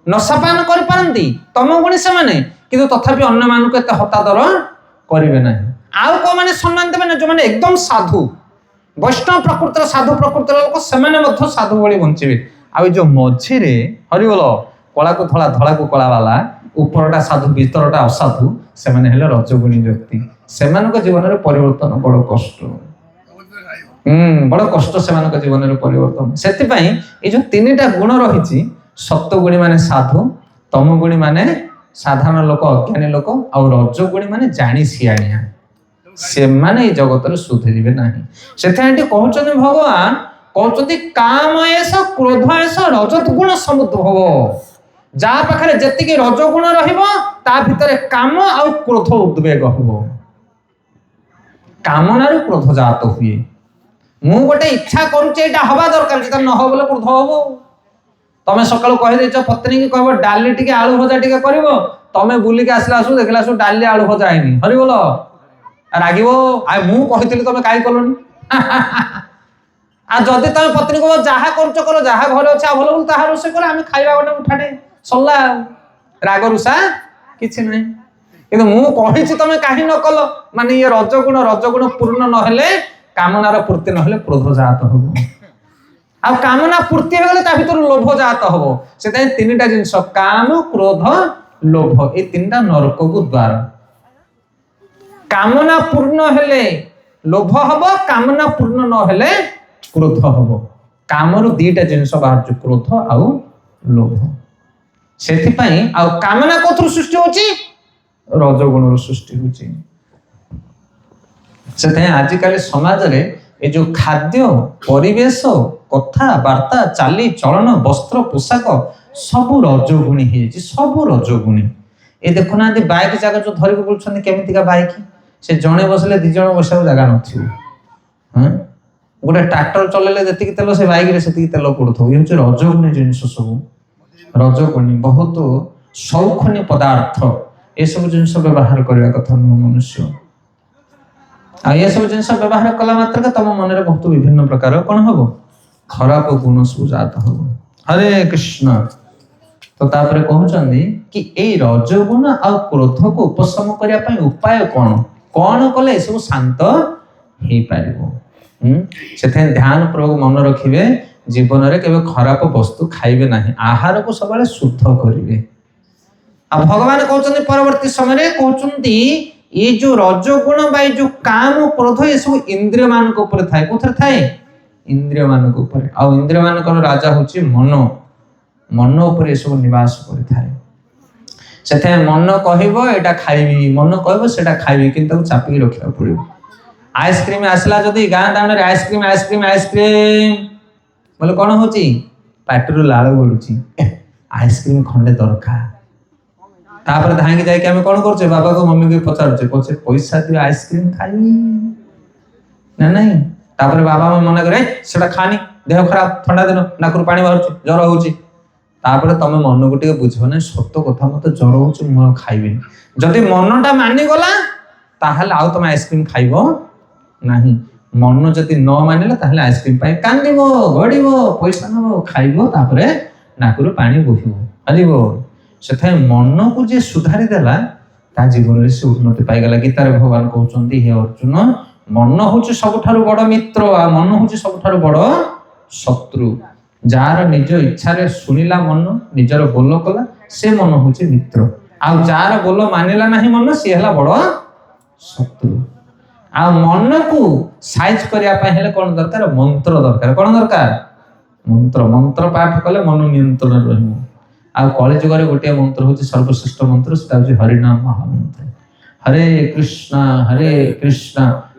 S1: ନଶାପାନ କରିପାରନ୍ତି, ତମଗୁଣୀ ସେମାନେ, କିନ୍ତୁ ତଥାପି ଅନ୍ୟମାନଙ୍କୁ ଏତେ ହତାଦର କରିବେ ନାହିଁ। ଆଉ କୋଉମାନେ ସମ୍ମାନ ଦେବେ ନା? ଯୋଉମାନେ ଏକଦମ ସାଧୁ, ବୈଷ୍ଣବ ପ୍ରକୃତିର ସାଧୁ ପ୍ରକୃତିର ଲୋକ, ସେମାନେ ମଧ୍ୟ ସାଧୁ ଭଳି ବଞ୍ଚିବେ। ଆଉ ଏଇ ଯୋଉ ମଝିରେ ହରିବୋଲ କଳାକୁ ଧଳା ଧଳାକୁ କଳା ବାଲା, ଉପରଟା ସାଧୁ ଭିତରଟା ଅସାଧୁ, ସେମାନେ ହେଲେ ରଜଗୁଣୀ ବ୍ୟକ୍ତି। ସେମାନଙ୍କ ଜୀବନରେ ପରିବର୍ତ୍ତନ ବଡ କଷ୍ଟ, ବଡ କଷ୍ଟ ସେମାନଙ୍କ ଜୀବନରେ ପରିବର୍ତ୍ତନ। ସେଥିପାଇଁ ଏଇ ଯୋଉ ତିନିଟା ଗୁଣ ରହିଛି, ସତ୍ୱଗୁଣୀ ମାନେ ସାଧୁ, ତମଗୁଣୀ ମାନେ ସାଧାରଣ ଲୋକ, ଅଜ୍ଞାନୀ ଲୋକ, ଆଉ ରଜଗୁଣୀ ମାନେ ଜାଣି ସିଆଣିଆ, ସେମାନେ ଏଇ ଜଗତରେ ସୁଧରିବେ ନାହିଁ। ସେଥିପାଇଁ ଏଠି କହୁଛନ୍ତି ଭଗବାନ କହୁଛନ୍ତି କାମ ଏସ କ୍ରୋଧ ଏସ ରଜତ ଗୁଣ ସମୁଦ୍ଭବ। ଯାହା ପାଖରେ ଯେତିକି ରଜଗୁଣ ରହିବ ତା ଭିତରେ କାମ ଆଉ କ୍ରୋଧ ଉଦ୍ବେଗ ହବ। କାମନାରୁ କ୍ରୋଧ ଜାତ ହୁଏ। ମୁଁ ଗୋଟେ ଇଚ୍ଛା କରୁଛି ଏଇଟା ହବା ଦରକାର, ସେଟା ନ ହବ ବୋଲେ କ୍ରୋଧ ହବ। ତମେ ସକାଳୁ କହିଦେଇଛ ପତ୍ନୀ କି କହିବ ଡାଲି ଟିକେ ଆଳୁ ଭଜା ଟିକେ କରିବ, ତମେ ବୁଲିକି ଆସିଲା ଆସୁ ଦେଖିଲା ଆସୁ ଡାଲି ଆଳୁ ଭଜା ହେଇନି, ହରିବୋଲ ରାଗିବ। ଆଉ ମୁଁ କହିଥିଲି ତମେ କାହିଁ କଲନି? ଆଉ ଯଦି ତମେ ପତ୍ନୀ କହିବ ଯାହା କରୁଛ କର, ଯାହା ଘରେ ଅଛି ଆଭେଲେବୁଲ ତାହା ରୋଷେଇ କର, ଆମେ ଖାଇବା ଗୋଟେ ମୁଠାଟେ, ସରିଲା। ରାଗ ରୁଷା କିଛି ନାହିଁ। କିନ୍ତୁ ମୁଁ କହିଛି ତମେ କାହିଁ ନ କଲ, ମାନେ ଇଏ ରଜଗୁଣ ପୂର୍ଣ୍ଣ ନହେଲେ, କାମନାର ପୂର୍ତ୍ତି ନହେଲେ କ୍ରୋଧ ଜାତ ହବ। ଆଉ କାମନା ପୂର୍ତ୍ତି ହେଇଗଲେ ତା ଭିତରୁ ଲୋଭ ଜାତ ହବ। ସେଥିପାଇଁ ତିନିଟା ଜିନିଷ, କାମ କ୍ରୋଧ ଲୋଭ, ଏଇ ତିନିଟା ନରକକୁ ଦ୍ୱାର। କାମନା ପୂର୍ଣ୍ଣ ହେଲେ ଲୋଭ ହବ, କାମନା ପୂର୍ଣ୍ଣ ନ ହେଲେ କ୍ରୋଧ ହବ। କାମରୁ ଦିଟା ଜିନିଷ ବାହାରୁଛି, କ୍ରୋଧ ଆଉ ଲୋଭ। ସେଥିପାଇଁ ଆଉ କାମନା କୋଉଥିରୁ ସୃଷ୍ଟି ହଉଛି? ରଜଗୁଣରୁ ସୃଷ୍ଟି ହଉଛି। ସେଥିପାଇଁ ଆଜିକାଲି ସମାଜରେ ଏ ଯୋଉ ଖାଦ୍ୟ, ପରିବେଶ, କଥାବାର୍ତ୍ତା, ଚାଲି ଚଳନ, ବସ୍ତ୍ର, ପୋଷାକ ସବୁ ରଜଗୁଣୀ ହେଇଯାଇଛି, ସବୁ ରଜଗୁଣୀ। ଏ ଦେଖୁନାହାନ୍ତି ବାଇକ୍ ଜାଗା ଯୋଉ ଧରିକି ବୁଲୁଛନ୍ତି, କେମିତିକା ବାଇକ୍, ସେ ଜଣେ ବସିଲେ ଦି ଜଣ ବସିବାକୁ ଜାଗା ନଥିବ। ଗୋଟେ ଟ୍ରାକ୍ଟର ଚଲେଇଲେ ଯେତିକି ତେଲ ସେ ବାଇକରେ ସେତିକି ତେଲ ପଡୁଥିବ। ଏ ହଉଛି ରଜଗୁଣୀ ଜିନିଷ ସବୁ। ରଜଗୁଣୀ ବହୁତ ସୌଖନୀ ପଦାର୍ଥ, ଏସବୁ ଜିନିଷ ବ୍ୟବହାର କରିବା କଥା ନୁହଁ ମନୁଷ୍ୟ। ଆଉ ଏସବୁ ଜିନିଷ ବ୍ୟବହାର କଲା ମାତ୍ରକେ ତମ ମନରେ ବହୁତ ବିଭିନ୍ନ ପ୍ରକାର କଣ ହବ? ଖରାପ ଗୁଣ ସବୁ ଜାତ ହବ। ହରେ କୃଷ୍ଣ। ତ ତାପରେ କହୁଛନ୍ତି କି ଏଇ ରଜଗୁଣ ଆଉ କ୍ରୋଧକୁ ଉପଶମ କରିବା ପାଇଁ ଉପାୟ କଣ? କଣ କଲେ ଏସବୁ ଶାନ୍ତ ହେଇପାରିବ? ସେଥିପାଇଁ ଧ୍ୟାନ ପୂର୍ବକ ମନେ ରଖିବେ, ଜୀବନରେ କେବେ ଖରାପ ବସ୍ତୁ ଖାଇବେ ନାହିଁ, ଆହାରକୁ ସବୁବେଳେ ଶୁଦ୍ଧ କରିବେ। ଆଉ ଭଗବାନ କହୁଛନ୍ତି ପରବର୍ତ୍ତୀ ସମୟରେ, କହୁଛନ୍ତି ଏ ଯୋଉ ରଜଗୁଣ ବା ଏ ଯୋଉ କାମ କ୍ରୋଧ ଏସବୁ ଇନ୍ଦ୍ରିୟ ମାନଙ୍କ ଉପରେ ଥାଏ। କୋଉଥିରେ ଥାଏ? ଇନ୍ଦ୍ରିୟ ମାନଙ୍କ ଉପରେ। ଆଉ ଇନ୍ଦ୍ରିୟ ମାନଙ୍କର ରାଜା ହଉଛି ମନ। ମନ ଉପରେ ଏସବୁ ନିବାସ କରିଥାଏ। ସେଥିପାଇଁ ମନ କହିବ ଏଇଟା ଖାଇବି, ମନ କହିବ ସେଟା ଖାଇବି, କିନ୍ତୁ ତାକୁ ଚାପିକି ରଖିବାକୁ ପଡିବ। ଆଇସ୍କ୍ରିମ ଆସିଲା ଯଦି ଗାଁ ଦାଣ୍ଡରେ ଆଇସ୍କ୍ରିମ ଆଇସ୍କ୍ରିମ ଆଇସ୍କ୍ରିମ ବୋଲେ କଣ ହଉଛି? ପାଟିରୁ ଲାଳ ଗଡୁଛି, ଆଇସ୍କ୍ରିମ ଖଣ୍ଡେ ଦରକାର। ତାପରେ ଧାଇଁକି ଯାଇକି ଆମେ କଣ କରୁଛେ? ବାବାକୁ ମମିକୁ ପଚାରୁଛେ, କହୁଛେ ପଇସା ଦିଅ ଆଇସ୍କ୍ରିମ ଖାଇବି ନା ନାଇଁ। ତାପରେ ବାବା ମନା କରେ ସେଟା ଖାନି, ଦେହ ଖରାପ, ଥଣ୍ଡା ଦିନ, ନାକରୁ ପାଣି ବାହାରୁଛି, ଜ୍ୱର ହଉଛି। ତାପରେ ତମେ ମନକୁ ଟିକେ ବୁଝିବ, ନାଇଁ ସତ କଥା ମତେ ଜ୍ୱର ହଉଛି, ମୁଁ ଆଉ ଖାଇବିନି। ଯଦି ମନଟା ମାନିଗଲା ତାହେଲେ ଆଉ ତମେ ଆଇସ୍କ୍ରିମ ଖାଇବ ନାହିଁ। ମନ ଯଦି ନ ମାନିଲା ତାହେଲେ ଆଇସ୍କ୍ରିମ ପାଇଁ କାନ୍ଦିବ, ଗଡିବ, ପଇସା ନବ, ଖାଇବ, ତାପରେ ନାକରୁ ପାଣି ବୋହିବ, ହାରିବ। ସେଥିପାଇଁ ମନକୁ ଯିଏ ସୁଧାରି ଦେଲା ତା ଜୀବନରେ ସେ ଉନ୍ନତି ପାଇଗଲା। ଗୀତାରେ ଭଗବାନ କହୁଛନ୍ତି, ହେ ଅର୍ଜୁନ, ମନ ହଉଛି ସବୁଠାରୁ ବଡ ମିତ୍ର, ଆଉ ମନ ହଉଛି ସବୁଠାରୁ ବଡ ଶତ୍ରୁ। ଯାହାର ନିଜ ଇଚ୍ଛାରେ ଶୁଣିଲା ମନ, ନିଜର ବୋଲ କଲା, ସେ ମନ ହଉଛି ମିତ୍ର। ଆଉ ଯାହାର ବୋଲ ମାନିଲା ନାହିଁ ମନ, ସିଏ ହେଲା ବଡ ଶତ୍ରୁ। ଆଉ ମନକୁ ସାଇଜ କରିବା ପାଇଁ ହେଲେ କଣ ଦରକାର? ମନ୍ତ୍ର ଦରକାର। କଣ ଦରକାର? ମନ୍ତ୍ର। ମନ୍ତ୍ର ପାଠ କଲେ ମନ ନିୟନ୍ତ୍ରଣରେ ରହିବ। ଆଉ କଳିଯୁଗରେ ଗୋଟିଏ ମନ୍ତ୍ର ହଉଛି ସର୍ବଶ୍ରେଷ୍ଠ ମନ୍ତ୍ର, ସେଟା ହଉଛି ହରିନାମ ମହାମନ୍ତ୍ର। ହରେ କୃଷ୍ଣ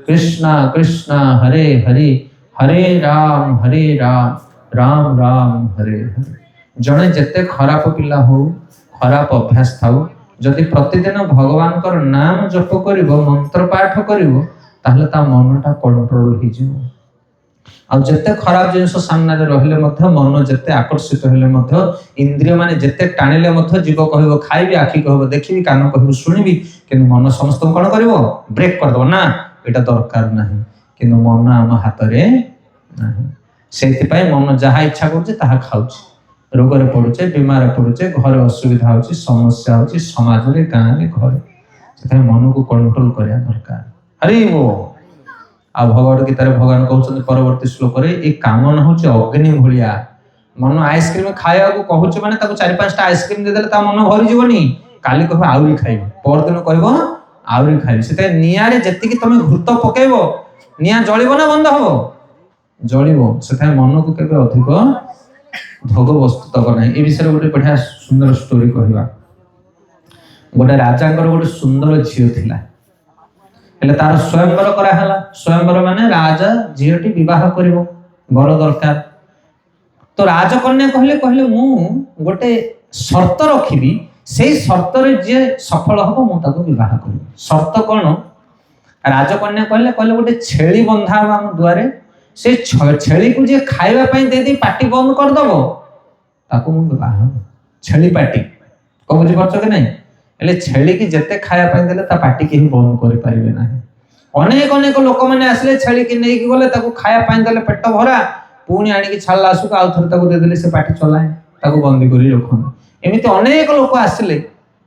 S1: କୃଷ୍ଣ କୃଷ୍ଣ ହରେ ହରେ, ହରେ ରାମ ରାମ ରାମ ହରେ ହରେ। ଜଣେ ଯେତେ ଖରାପ ପିଲା ହଉ, ଖରାପ ଅଭ୍ୟାସ ଥାଉ, ଯଦି ପ୍ରତିଦିନ ଭଗବାନଙ୍କର ନାମ ଜପ କରିବ, ମନ୍ତ୍ର ପାଠ କରିବ, ତାହେଲେ ତା ମନଟା କଣ୍ଟ୍ରୋଲ ହେଇଯିବ। ଆଉ ଯେତେ ଖରାପ ଜିନିଷ ସାମ୍ନାରେ ରହିଲେ ମଧ୍ୟ, ମନ ଯେତେ ଆକର୍ଷିତ ହେଲେ ମଧ୍ୟ, ଇନ୍ଦ୍ରିୟ ମାନେ ଯେତେ ଟାଣିଲେ ମଧ୍ୟ, ଜୀବ କହିବ ଖାଇବି, ଆଖି କହିବ ଦେଖିବି, କାନ କହିବ ଶୁଣିବି, କିନ୍ତୁ ମନ ସମସ୍ତଙ୍କୁ କଣ କରିବ? ବ୍ରେକ୍ କରିଦବ, ନା ଏଇଟା ଦରକାର ନାହିଁ। କିନ୍ତୁ ମନ ଆମ ହାତରେ ନାହିଁ। ସେଇଥିପାଇଁ ମନ ଯାହା ଇଚ୍ଛା କରୁଛି ତାହା ଖାଉଛି, ରୋଗରେ ପଡୁଛେ, ବେମାର ପଡୁଛେ, ଘରେ ଅସୁବିଧା ହଉଛି, ସମସ୍ୟା ହଉଛି, ସମାଜରେ, ଗାଁରେ, ଘରେ। ସେଥିପାଇଁ ମନକୁ କଣ୍ଟ୍ରୋଲ କରିବା ଦରକାର। ହରି ବୋଲ। ଆଉ ଭଗବତ ଗୀତାରେ ଭଗବାନ କହୁଛନ୍ତି ପରବର୍ତ୍ତୀ ଶ୍ଲୋକରେ, ଏ କାମନା ହଉଛି ଅଗ୍ନି ଭଳିଆ। ମନ ଆଇସ୍କ୍ରିମ ଖାଇବାକୁ କହୁଛୁ ମାନେ ତାକୁ 4-5ଟା ଆଇସ୍କ୍ରିମ ଦେଇଦେଲେ ତା ମନ ଭରିଯିବନି। କାଲି କହିବ ଆହୁରି ଖାଇବି, ପରଦିନ କହିବ ଆହୁରି ଖାଇବି। ସେଥିପାଇଁ ନିଆଁରେ ଯେତିକି ତମେ ଘୃତ ପକେଇବ, ନିଆଁ ଜଳିବ ନା ବନ୍ଦ ହବ? ଜଳିବ। ସେଥିପାଇଁ ମନକୁ କେବେ ଅଧିକ ଭୋଗ ବସ୍ତୁ ଦବ ନାହିଁ। ଏ ବିଷୟରେ ଗୋଟେ ବଢିଆ ସୁନ୍ଦର ଷ୍ଟୋରି କହିବା। ଗୋଟେ ରାଜାଙ୍କର ଗୋଟେ ସୁନ୍ଦର ଝିଅ ଥିଲା, ହେଲେ ତାର ସ୍ୱୟଂବର କରାହେଲା। ସ୍ୱୟଂବର ମାନେ ରାଜା ଝିଅଟି ବିବାହ କରିବ, ବର ଦରକାର। ତ ରାଜକନ୍ୟା କହିଲେ ମୁଁ ଗୋଟେ ସର୍ତ୍ତ ରଖିବି, ସେଇ ସର୍ତ୍ତରେ ଯିଏ ସଫଳ ହବ ମୁଁ ତାକୁ ବିବାହ କରିବି। ସର୍ତ୍ତ କଣ? ରାଜକନ୍ୟା କହିଲେ ଗୋଟେ ଛେଳି ବନ୍ଧା ହବ ଆମ ଦୁଆରେ, ସେ ଛେଳିକୁ ଯିଏ ଖାଇବା ପାଇଁ ଦେଇଦେଇ ପାଟି ବନ୍ଦ କରିଦବ ତାକୁ ମୁଁ ବିବାହ। ଛେଳି ପାଟି, କଣ ବୁଝିପାରୁଛ କି ନାଇଁ? ହେଲେ ଛେଳିକି ଯେତେ ଖାଇବା ପାଇଁ ଦେଲେ ତା ପାଟି କେହି ବନ୍ଦ କରିପାରିବେ ନାହିଁ। ଅନେକ ଲୋକମାନେ ଆସିଲେ, ଛେଳିକି ନେଇକି ଗଲେ, ତାକୁ ଖାଇବା ପାଇଁ ଦେଲେ ପେଟ ଭରା, ପୁଣି ଆଣିକି ଛାଡ଼ିଲା ଆସୁକୁ ଆଉ ଥରେ ତାକୁ ଦେଇଦେଲେ ସେ ପାଟି ଚଲାଏ, ତାକୁ ବନ୍ଦୀ କରି ରଖନ୍ତି। ଏମିତି ଅନେକ ଲୋକ ଆସିଲେ,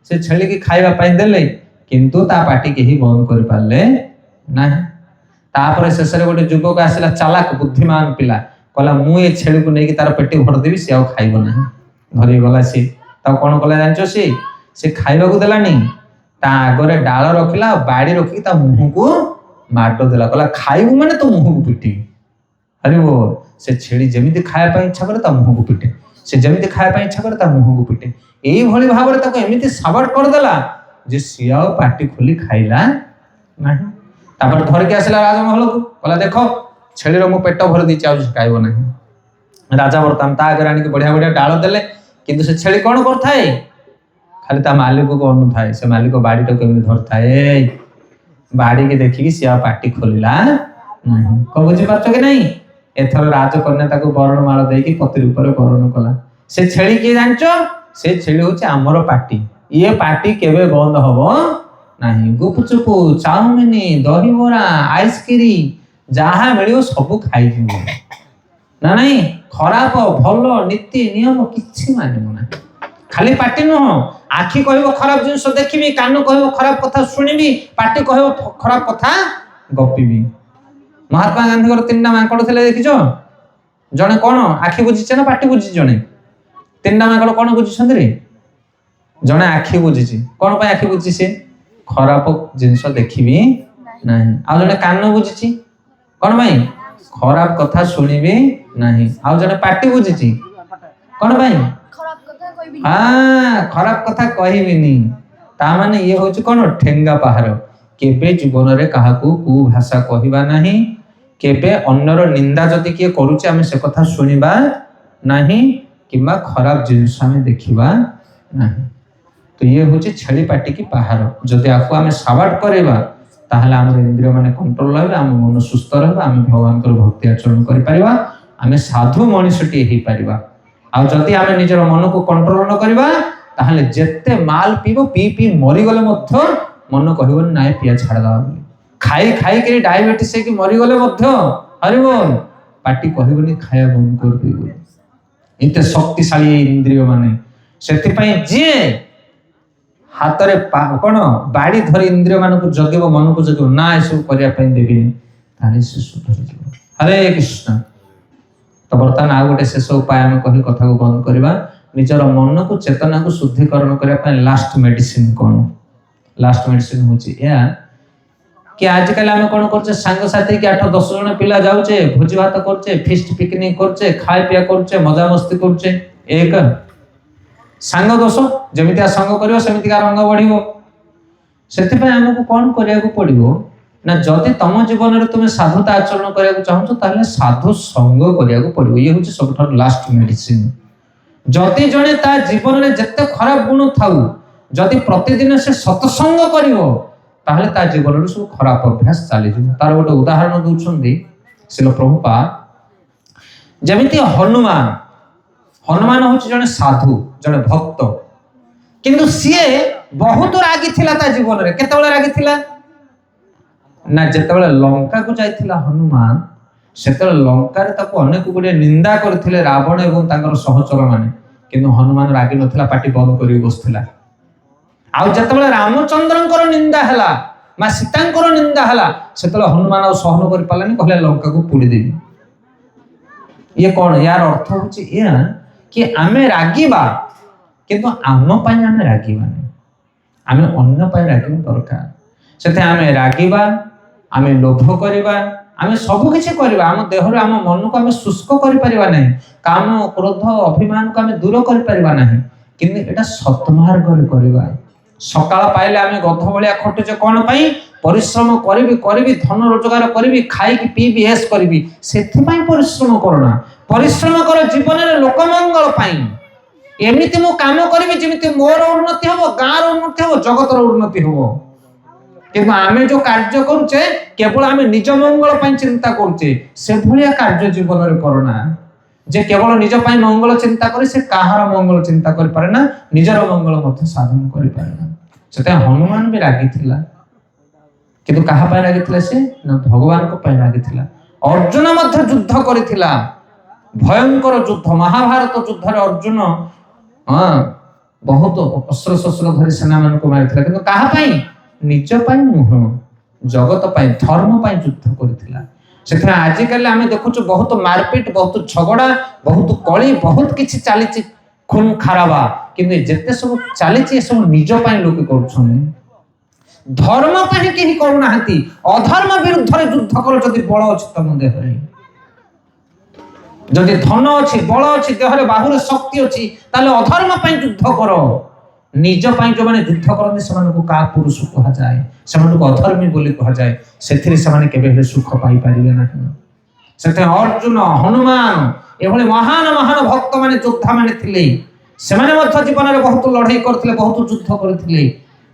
S1: ସେ ଛେଳିକି ଖାଇବା ପାଇଁ ଦେଲେ, କିନ୍ତୁ ତା ପାଟି କେହି ବନ୍ଦ କରିପାରିଲେ ନାହିଁ। ତାପରେ ଶେଷରେ ଗୋଟେ ଯୁବକ ଆସିଲା, ଚାଲାକ ବୁଦ୍ଧିମାନ ପିଲା, କହିଲା ମୁଁ ଏ ଛେଳିକୁ ନେଇକି ତାର ପେଟି ଭରିଦେବି, ସେ ଆଉ ଖାଇବ ନାହିଁ। ଧରିକି ଗଲା। ସେ ତାକୁ କଣ କଲା ଜାଣିଛ? ସେ ଖାଇବାକୁ ଦେଲାନି, ତା ଆଗରେ ଡାଳ ରଖିଲା, ବାଡି ରଖିକି ତା ମୁହଁକୁ ମାଡ ଦେଲା, କହିଲା ଖାଇବୁ ମାନେ ତୋ ମୁହଁକୁ ପିଟିବି। ଆରେ ବୋ, ସେ ଛେଳି ଯେମିତି ଖାଇବା ପାଇଁ ଇଚ୍ଛା କରେ ତା ମୁହଁକୁ ପିଟେ, ସେ ଯେମିତି ଖାଇବା ପାଇଁ ଇଚ୍ଛା କରେ ତା ମୁହଁକୁ ପିଟେ। ଏଇଭଳି ଭାବରେ ତାକୁ ଏମିତି ସାବାଟ କରିଦେଲା ଯେ ସିଏ ଆଉ ପାଟି ଖୋଲି ଖାଇଲା ନାହିଁ। ତାପରେ ଧରିକି ଆସିଲା ରାଜମହଲକୁ, କହିଲା ଦେଖ ଛେଳିର ମୁଁ ପେଟ ଭରି ଦେଇଛି, ଆଉ ସେ ଖାଇବ ନାହିଁ। ରାଜା ବର୍ତ୍ତମାନ ତା ଆଗରେ ଆଣିକି ବଢିଆ ଡାଳ ଦେଲେ, କିନ୍ତୁ ସେ ଛେଳି କଣ କରୁଥାଏ? ଖାଲି ତା ମାଲିକକୁ ଅନୁଥାଏ। ସେ ମାଲିକ ବାଡିଟାକୁ କେମିତି ଧରିଥାଏ, ବାଡିକି ଦେଖିକି ସିଏ ଆଉ ପାଟି ଖୋଲିଲା ନାହିଁ। କଣ ବୁଝିପାରୁଛ କି ନାଇଁ? ଏଥର ରାଜକନ୍ୟା ତାକୁ ବରଣମାଳ ଦେଇକି ପତି ରୂପରେ ବରଣ କଲା। ସେ ଛେଳି କିଏ ଜାଣିଛ? ସେ ଛେଳି ହଉଛି ଆମର ପାଟି। ଇଏ ପାଟି କେବେ ବନ୍ଦ ହବ ନାହିଁ। ଗୁପଚୁପ, ଚାଉମିନ, ଦହିବରା, ଆଇସ୍କ୍ରିମ ଯାହା ମିଳିବ ସବୁ ଖାଇଯିବ ନା ନାଇଁ? ଖରାପ ଭଲ ନୀତି ନିୟମ କିଛି ମାନିବ ନାହିଁ। ଖାଲି ପାଟି ନୁହଁ, ଆଖି କହିବ ଖରାପ ଜିନିଷ ଦେଖିବି, କାନ କହିବ ଖରାପ କଥା ଶୁଣିବି, ପାଟି କହିବ ଖରାପ କଥା ଗପିବି। ମହାତ୍ମା ଗାନ୍ଧୀଙ୍କର 3ଟା ମାଙ୍କଡ ଥିଲେ, ଦେଖିଛ? ଜଣେ କଣ ଆଖି ବୁଝିছে ନା ପାଟି ବୁଝିଛି? ଜଣେ 3ଟା ମାଙ୍କଡ କଣ ବୁଝିଛନ୍ତି ରେ? ଜଣେ ଆଖି ବୁଝିଛି। କଣ ପାଇଁ ଆଖି ବୁଝିଛି? ସେ ଖରାପ ଜିନିଷ ଦେଖିବି ନାହିଁ। ଆଉ ଜଣେ କାନ ବୁଝିଛି, କଣ ପାଇଁ? ଖରାପ କଥା ଶୁଣିବି ନାହିଁ। ଆଉ ଜଣେ ପାଟି ବୁଝିଛି, କଣ ପାଇଁ? ଖରାପ କଥା କହିବିନି। ତା ମାନେ ଇଏ ହଉଛି କଣ? ଠେଙ୍ଗା ପାହାର। କେବେ ଜୀବନରେ କାହାକୁ କୁଭାଷା କହିବା ନାହିଁ, କେବେ ଅନ୍ୟର ନିନ୍ଦା ଯଦି କିଏ କରୁଛି ଆମେ ସେ କଥା ଶୁଣିବା ନାହିଁ, କିମ୍ବା ଖରାପ ଜିନିଷ ଆମେ ଦେଖିବା ନାହିଁ। ତ ଇଏ ହଉଛି ଛେଳି ପାଟିକି ପାହାର। ଯଦି ଆକୁ ଆମେ ସାବାଟ କରିବା ତାହେଲେ ଆମର ଇନ୍ଦ୍ରିୟ ମାନେ କଣ୍ଟ୍ରୋଲ ରହିବେ, ଆମ ମନ ସୁସ୍ଥ ରହିବ, ଆମେ ଭଗବାନଙ୍କର ଭକ୍ତି ଆଚରଣ କରିପାରିବା, ଆମେ ସାଧୁ ମଣିଷଟିଏ ହେଇପାରିବା। ଆଉ ଯଦି ଆମେ ନିଜର ମନକୁ କଣ୍ଟ୍ରୋଲ ନ କରିବା ତାହେଲେ ଯେତେ ମାଲ ପିଇବ, ପିଇ ମରିଗଲେ ମଧ୍ୟ ମନ କହିବନି ନାଇଁ ପିଆ ଛାଡିଦବା ବୋଲି। ଖାଇକିରି ଡାଇବେଟିସ ହେଇକି ମରିଗଲେ ମଧ୍ୟ ହରିବୋଲ ପାଟି କହିବନି ଖାଇବା ବନ୍ଦ କରିଦେବି ବୋଲି। ଏତେ ଶକ୍ତିଶାଳୀ ଇନ୍ଦ୍ରିୟ ମାନେ। ସେଥିପାଇଁ ଯିଏ ହାତରେ କଣ ବାଡି ଧରି ଇନ୍ଦ୍ରିୟ ମାନଙ୍କୁ ଜଗିବ, ମନକୁ ଜଗିବ, ନା ଏସବୁ କରିବା ପାଇଁ ଦେବିନି, ତାହେଲେ ସେ ସୁଧରିଯିବ। ହରେ କୃଷ୍ଣ। ତ ବର୍ତ୍ତମାନ ଆଉ ଗୋଟେ ଶେଷ ଉପାୟ ଆମେ କହି କଥାକୁ ବନ୍ଦ କରିବା। ନିଜର ମନକୁ ଚେତନାକୁ ଶୁଦ୍ଧିକରଣ କରିବା ପାଇଁ ଲାଷ୍ଟ ମେଡିସିନ କଣ? ଲାଷ୍ଟ ମେଡିସିନ ହଉଛି ଏହା कि आजकल आम कौन कर सांगसाथी कि 8-10 जन पिला जाऊे, भोजी भात करचे, फिस्ट पिकनिक करचे, खाए पिया करचे, मजा मस्ती करचे। एक सांग दोष, जमितिया संग करियो सेमितिका रंग बढ़िबो। सेथिपय हमकु कोन करियाकु पड़िबो ना, जदि तम जीवन रे तुमे साधुता आचरण करियाकु चाहछो ताले साधु संग करियाकु पड़िबो। ये होची सबठार लास्ट मेडिसिन। जदि जने ता जीवन रे जत्ते खराब गुण थाउ, जदि प्रतिदिन से सत्संग करिवो ताहले ता जीवन रे सब खराब अभ्यास चली जिवो। तार गोटे उदाहरण दउछन्ती श्रील प्रभुपाद। जेमिति हनुमान होची जने साधु, जने भक्त, किंतु सीए बहुत रागी थिला ता जीवन रे। केतेबेले रागी थिला ना, जेतेबेले लंका को जाइथिला हनुमान, सेतेबेले लंका रे ताको अनेक गुडे निंदा करथिले रावण एवं तांकर सहचर माने। କିନ୍ତୁ ହନୁମାନ ରାଗି ନଥିଲା, ପାଟି ବନ୍ଦ କରି ବସିଥିଲା। ଆଉ ଯେତେବେଳେ ରାମଚନ୍ଦ୍ରଙ୍କର ନିନ୍ଦା ହେଲା, ମା ସୀତାଙ୍କର ନିନ୍ଦା ହେଲା, ସେତେବେଳେ ହନୁମାନ ଆଉ ସହନ କରିପାରିଲାନି, କହିଲେ ଲଙ୍କାକୁ ପୋଡ଼ିଦେବି। ଇଏ କଣ? ୟାର ଅର୍ଥ ହଉଛି ଏୟା କି ଆମେ ରାଗିବା, କିନ୍ତୁ ଆମ ପାଇଁ ଆମେ ରାଗିବାନି, ଆମେ ଅନ୍ୟ ପାଇଁ ରାଗିବା ଦରକାର। ସେଥିପାଇଁ ଆମେ ରାଗିବା, ଆମେ ଲୋଭ କରିବା, ଆମେ ସବୁ କିଛି କରିବା, ଆମ ଦେହରୁ ଆମ ମନକୁ ଆମେ ଶୁଷ୍କ କରିପାରିବା ନାହିଁ, କାମ କ୍ରୋଧ ଅଭିମାନକୁ ଆମେ ଦୂର କରିପାରିବା ନାହିଁ, କିନ୍ତୁ ଏଟା ସତ୍ମାର୍ଗରେ କରିବା। ସକାଳ ପାଇଲେ ଆମେ ଗଧ ଭଳିଆ ଖଟୁଛେ କଣ ପାଇଁ? ପରିଶ୍ରମ କରିବି ଧନ ରୋଜଗାର କରିବି, ଖାଇକି ପିଇବି, ଏସ୍ କରିବି, ସେଥିପାଇଁ ପରିଶ୍ରମ କରନା। ପରିଶ୍ରମ କର ଜୀବନରେ ଲୋକମଙ୍ଗଳ ପାଇଁ। ଏମିତି ମୁଁ କାମ କରିବି ଯେମିତି ମୋର ଉନ୍ନତି ହବ, ଗାଁର ଉନ୍ନତି ହବ, ଜଗତର ଉନ୍ନତି ହବ। କିନ୍ତୁ ଆମେ ଯୋଉ କାର୍ଯ୍ୟ କରୁଛେ କେବଳ ଆମେ ନିଜ ମଙ୍ଗଳ ପାଇଁ ଚିନ୍ତା କରୁଛେ, ସେଭଳିଆ କାର୍ଯ୍ୟ ଜୀବନରେ କରନା। ଯେ କେବଳ ନିଜ ପାଇଁ ମଙ୍ଗଳ ଚିନ୍ତା କରି ସେ କାହାର ମଙ୍ଗଳ ଚିନ୍ତା କରିପାରେ ନା, ନିଜର ମଙ୍ଗଳ ମଧ୍ୟ ସାଧନ କରିପାରେ ନା। ସେଥିପାଇଁ ହନୁମାନ ବି ରାଗିଥିଲା, କିନ୍ତୁ କାହା ପାଇଁ ରାଗିଥିଲା? ସେ ନା ଭଗବାନଙ୍କ ପାଇଁ ରାଗିଥିଲା। ଅର୍ଜୁନ ମଧ୍ୟ ଯୁଦ୍ଧ କରିଥିଲା, ଭୟଙ୍କର ଯୁଦ୍ଧ, ମହାଭାରତ ଯୁଦ୍ଧରେ ଅର୍ଜୁନ ବହୁତ ଅସ୍ତ୍ର ଶସ୍ତ୍ର ଧରି ସେନାମାନଙ୍କୁ ମାରିଥିଲା, କିନ୍ତୁ କାହା ପାଇଁ? ନିଜ ପାଇଁ ନୁହଁ, ଜଗତ ପାଇଁ, ଧର୍ମ ପାଇଁ ଯୁଦ୍ଧ କରିଥିଲା। ସେଥିପାଇଁ ଆଜିକାଲି ଆମେ ଦେଖୁଛୁ ବହୁତ ମାରପିଟ, ବହୁତ ଝଗଡା, ବହୁତ କଳି, ବହୁତ କିଛି ଚାଲିଛି, ଖୁନ ଖାରାବା, କିନ୍ତୁ ଯେତେ ସବୁ ଚାଲିଛି ଏସବୁ ନିଜ ପାଇଁ ଲୋକେ କରୁଛନ୍ତି, ଧର୍ମ ପାଇଁ କେହି କରୁନାହାନ୍ତି। ଅଧର୍ମ ବିରୁଦ୍ଧରେ ଯୁଦ୍ଧ କର ଯଦି ବଳ ଅଛି ତମ ଦେହରେ, ଯଦି ଧନ ଅଛି, ବଳ ଅଛି, ଦେହରେ ବାହୁରେ ଶକ୍ତି ଅଛି, ତାହେଲେ ଅଧର୍ମ ପାଇଁ ଯୁଦ୍ଧ କର। ନିଜ ପାଇଁ ଯୋଉମାନେ ଯୁଦ୍ଧ କରନ୍ତି ସେମାନଙ୍କୁ କାପୁରୁଷ କୁହାଯାଏ, ସେମାନଙ୍କୁ ଅଧର୍ମୀ ବୋଲି କୁହାଯାଏ। ସେଥିରେ ସେମାନେ କେବେ ହେଲେ ସୁଖ ପାଇପାରିବେ ନାହିଁ। ସେଥିପାଇଁ ଅର୍ଜୁନ, ହନୁମାନ ଏଭଳି ମହାନ ମହାନ ଭକ୍ତ ମାନେ, ଯୋଦ୍ଧା ମାନେ ଥିଲେ। ସେମାନେ ମଧ୍ୟ ଜୀବନରେ ବହୁତ ଲଢେଇ କରିଥିଲେ, ବହୁତ ଯୁଦ୍ଧ କରିଥିଲେ,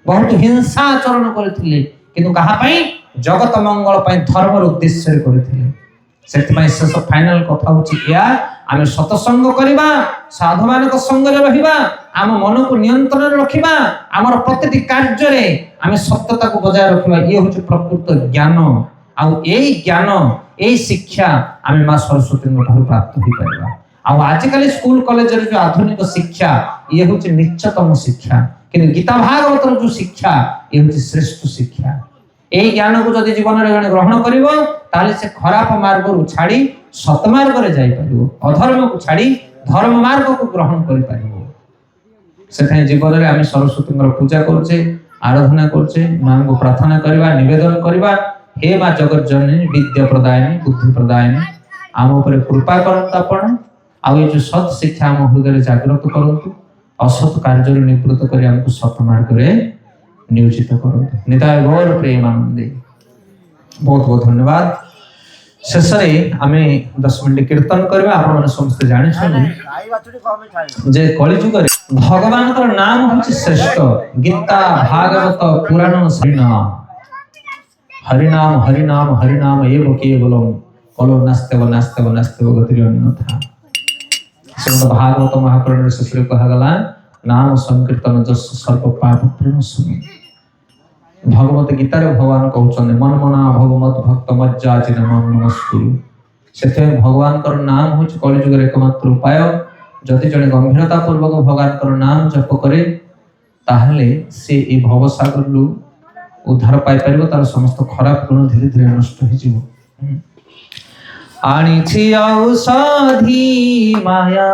S1: ବହୁତ ହିଂସା ଆଚରଣ କରିଥିଲେ, କିନ୍ତୁ କାହା ପାଇଁ? ଜଗତ ମଙ୍ଗଳ ପାଇଁ, ଧର୍ମର ଉଦ୍ଦେଶ୍ୟରେ କରିଥିଲେ। ସେଥିପାଇଁ ଶେଷ ଫାଇନାଲ କଥା ହଉଛି ଏୟା, ଆମେ ସତସଙ୍ଗ କରିବା, ସାଧୁମାନଙ୍କ ସଙ୍ଗରେ ରହିବା, ଆମ ମନକୁ ନିୟନ୍ତ୍ରଣରେ ରଖିବା, ଆମର ପ୍ରତିଟି କାର୍ଯ୍ୟରେ ଆମେ ସତ୍ୟତାକୁ ବଜାୟ ରଖିବା। ଇଏ ହଉଛି ପ୍ରକୃତ ଜ୍ଞାନ। ଆଉ ଏଇ ଜ୍ଞାନ, ଏଇ ଶିକ୍ଷା ଆମେ ମା ସରସ୍ୱତୀଙ୍କ ଠାରୁ ପ୍ରାପ୍ତ ହେଇପାରିବା। ଆଉ ଆଜିକାଲି ସ୍କୁଲ କଲେଜରେ ଯୋଉ ଆଧୁନିକ ଶିକ୍ଷା, ଇଏ ହଉଛି ନିଚ୍ଚତମ ଶିକ୍ଷା, କିନ୍ତୁ ଗୀତା ଭାଗବତର ଯୋଉ ଶିକ୍ଷା, ଇଏ ହଉଛି ଶ୍ରେଷ୍ଠ ଶିକ୍ଷା। এই জ্ঞানକୁ ଯଦି ଜୀବନରେ ଜଣେ ଗ୍ରହଣ କରିବ, ତାହେଲେ ସେ ଖରାପ ମାର୍ଗରୁ ଛାଡ଼ି ସତ୍ମାର୍ଗରେ ଯାଇପାରିବ, ଅଧର୍ମକୁ ଛାଡ଼ି ଧର୍ମ ମାର୍ଗକୁ ଗ୍ରହଣ କରିପାରିବ। ସେଥିପାଇଁ ଜୀବନରେ ଆମେ ସରସ୍ୱତୀଙ୍କର ପୂଜା କରୁଛେ, ଆରାଧନା କରୁଛେ, ମାଙ୍କୁ ପ୍ରାର୍ଥନା କରିବା, ନିବେଦନ କରିବା, ହେ ମା ଜଗତ ଜନନୀ ବିଦ୍ୟା ପ୍ରଦାୟିନୀ ବୁଦ୍ଧି ପ୍ରଦାୟିନୀ, ଆମ ଉପରେ କୃପା କରନ୍ତୁ ଆପଣ। ଆଉ ଏ ଯୋଉ ସତ୍ ଶିକ୍ଷା ଆମ ହୃଦୟରେ ଜାଗ୍ରତ କରନ୍ତୁ, ଅସତ୍ କାର୍ଯ୍ୟରୁ ନିବୃତ୍ତ କରି ଆମକୁ ସତ୍ ମାର୍ଗରେ ନିୟୋଜିତ କରନ୍ତୁ। ନିତାୟ ଗୌର ପ୍ରେମାନନ୍ଦେ। ବହୁତ ବହୁତ ଧନ୍ୟବାଦ। ଶେଷରେ ଆମେ 10 ମିନିଟ କୀର୍ତ୍ତନ କରିବା। ଆପଣମାନେ ସମସ୍ତେ ଜାଣିଛନ୍ତି ଯେ କଳିଯୁଗରେ ଭଗବାନଙ୍କର ନାମ ହେଉଛି ଶ୍ରେଷ୍ଠ। ଗୀତା, ଭାଗବତ, ପୁରାଣ, ହରିନାମ ହରିନାମ ହରିନାମ ଏବ କେବଲମ୍ କଲୋ ନାସ୍ତେବ ନାସ୍ତେବ ନାସ୍ତେବ ଗତିରେ ଅନ୍ୟଥା। ଶ୍ରୀମଦ୍ ଭାଗବତ ମହାପୁରାଣରେ ଶେଷରେ କୁହାଗଲା, ନାମ ସଂକୀର୍ତ୍ତନ ଯଶ ସର୍ବ ପାପ ପ୍ରଣଶମି। ଭଗବତ ଗୀତାରେ ଭଗବାନ କହୁଛନ୍ତି, ମନ୍ମନା ଭଗବତ ଭକ୍ତ ମଜ୍ଜାଜିନ ନମସ୍କୁରୁ। ସେଥିପାଇଁ ଭଗବାନଙ୍କର ନାମ ହେଉଛି କଳିଯୁଗର ଏକମାତ୍ର ଉପାୟ। ଯଦି ଜଣେ ଗମ୍ଭୀରତା ପୂର୍ବକ ଭଗବାନଙ୍କର ନାମ ଜପ କରେ, ତାହେଲେ ସେ এই ଭବସାଗରରୁ ଉଦ୍ଧାର ପାଇପାରିବ, ତାର ସମସ୍ତ ଖରାପ ଗୁଣ ଧୀରେ ଧୀରେ ନଷ୍ଟ ହେଇଯିବ। ଆଣିଛି ଔଷଧି ମାୟା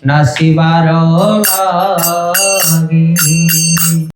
S1: ନାସିବାର ଲାଗି।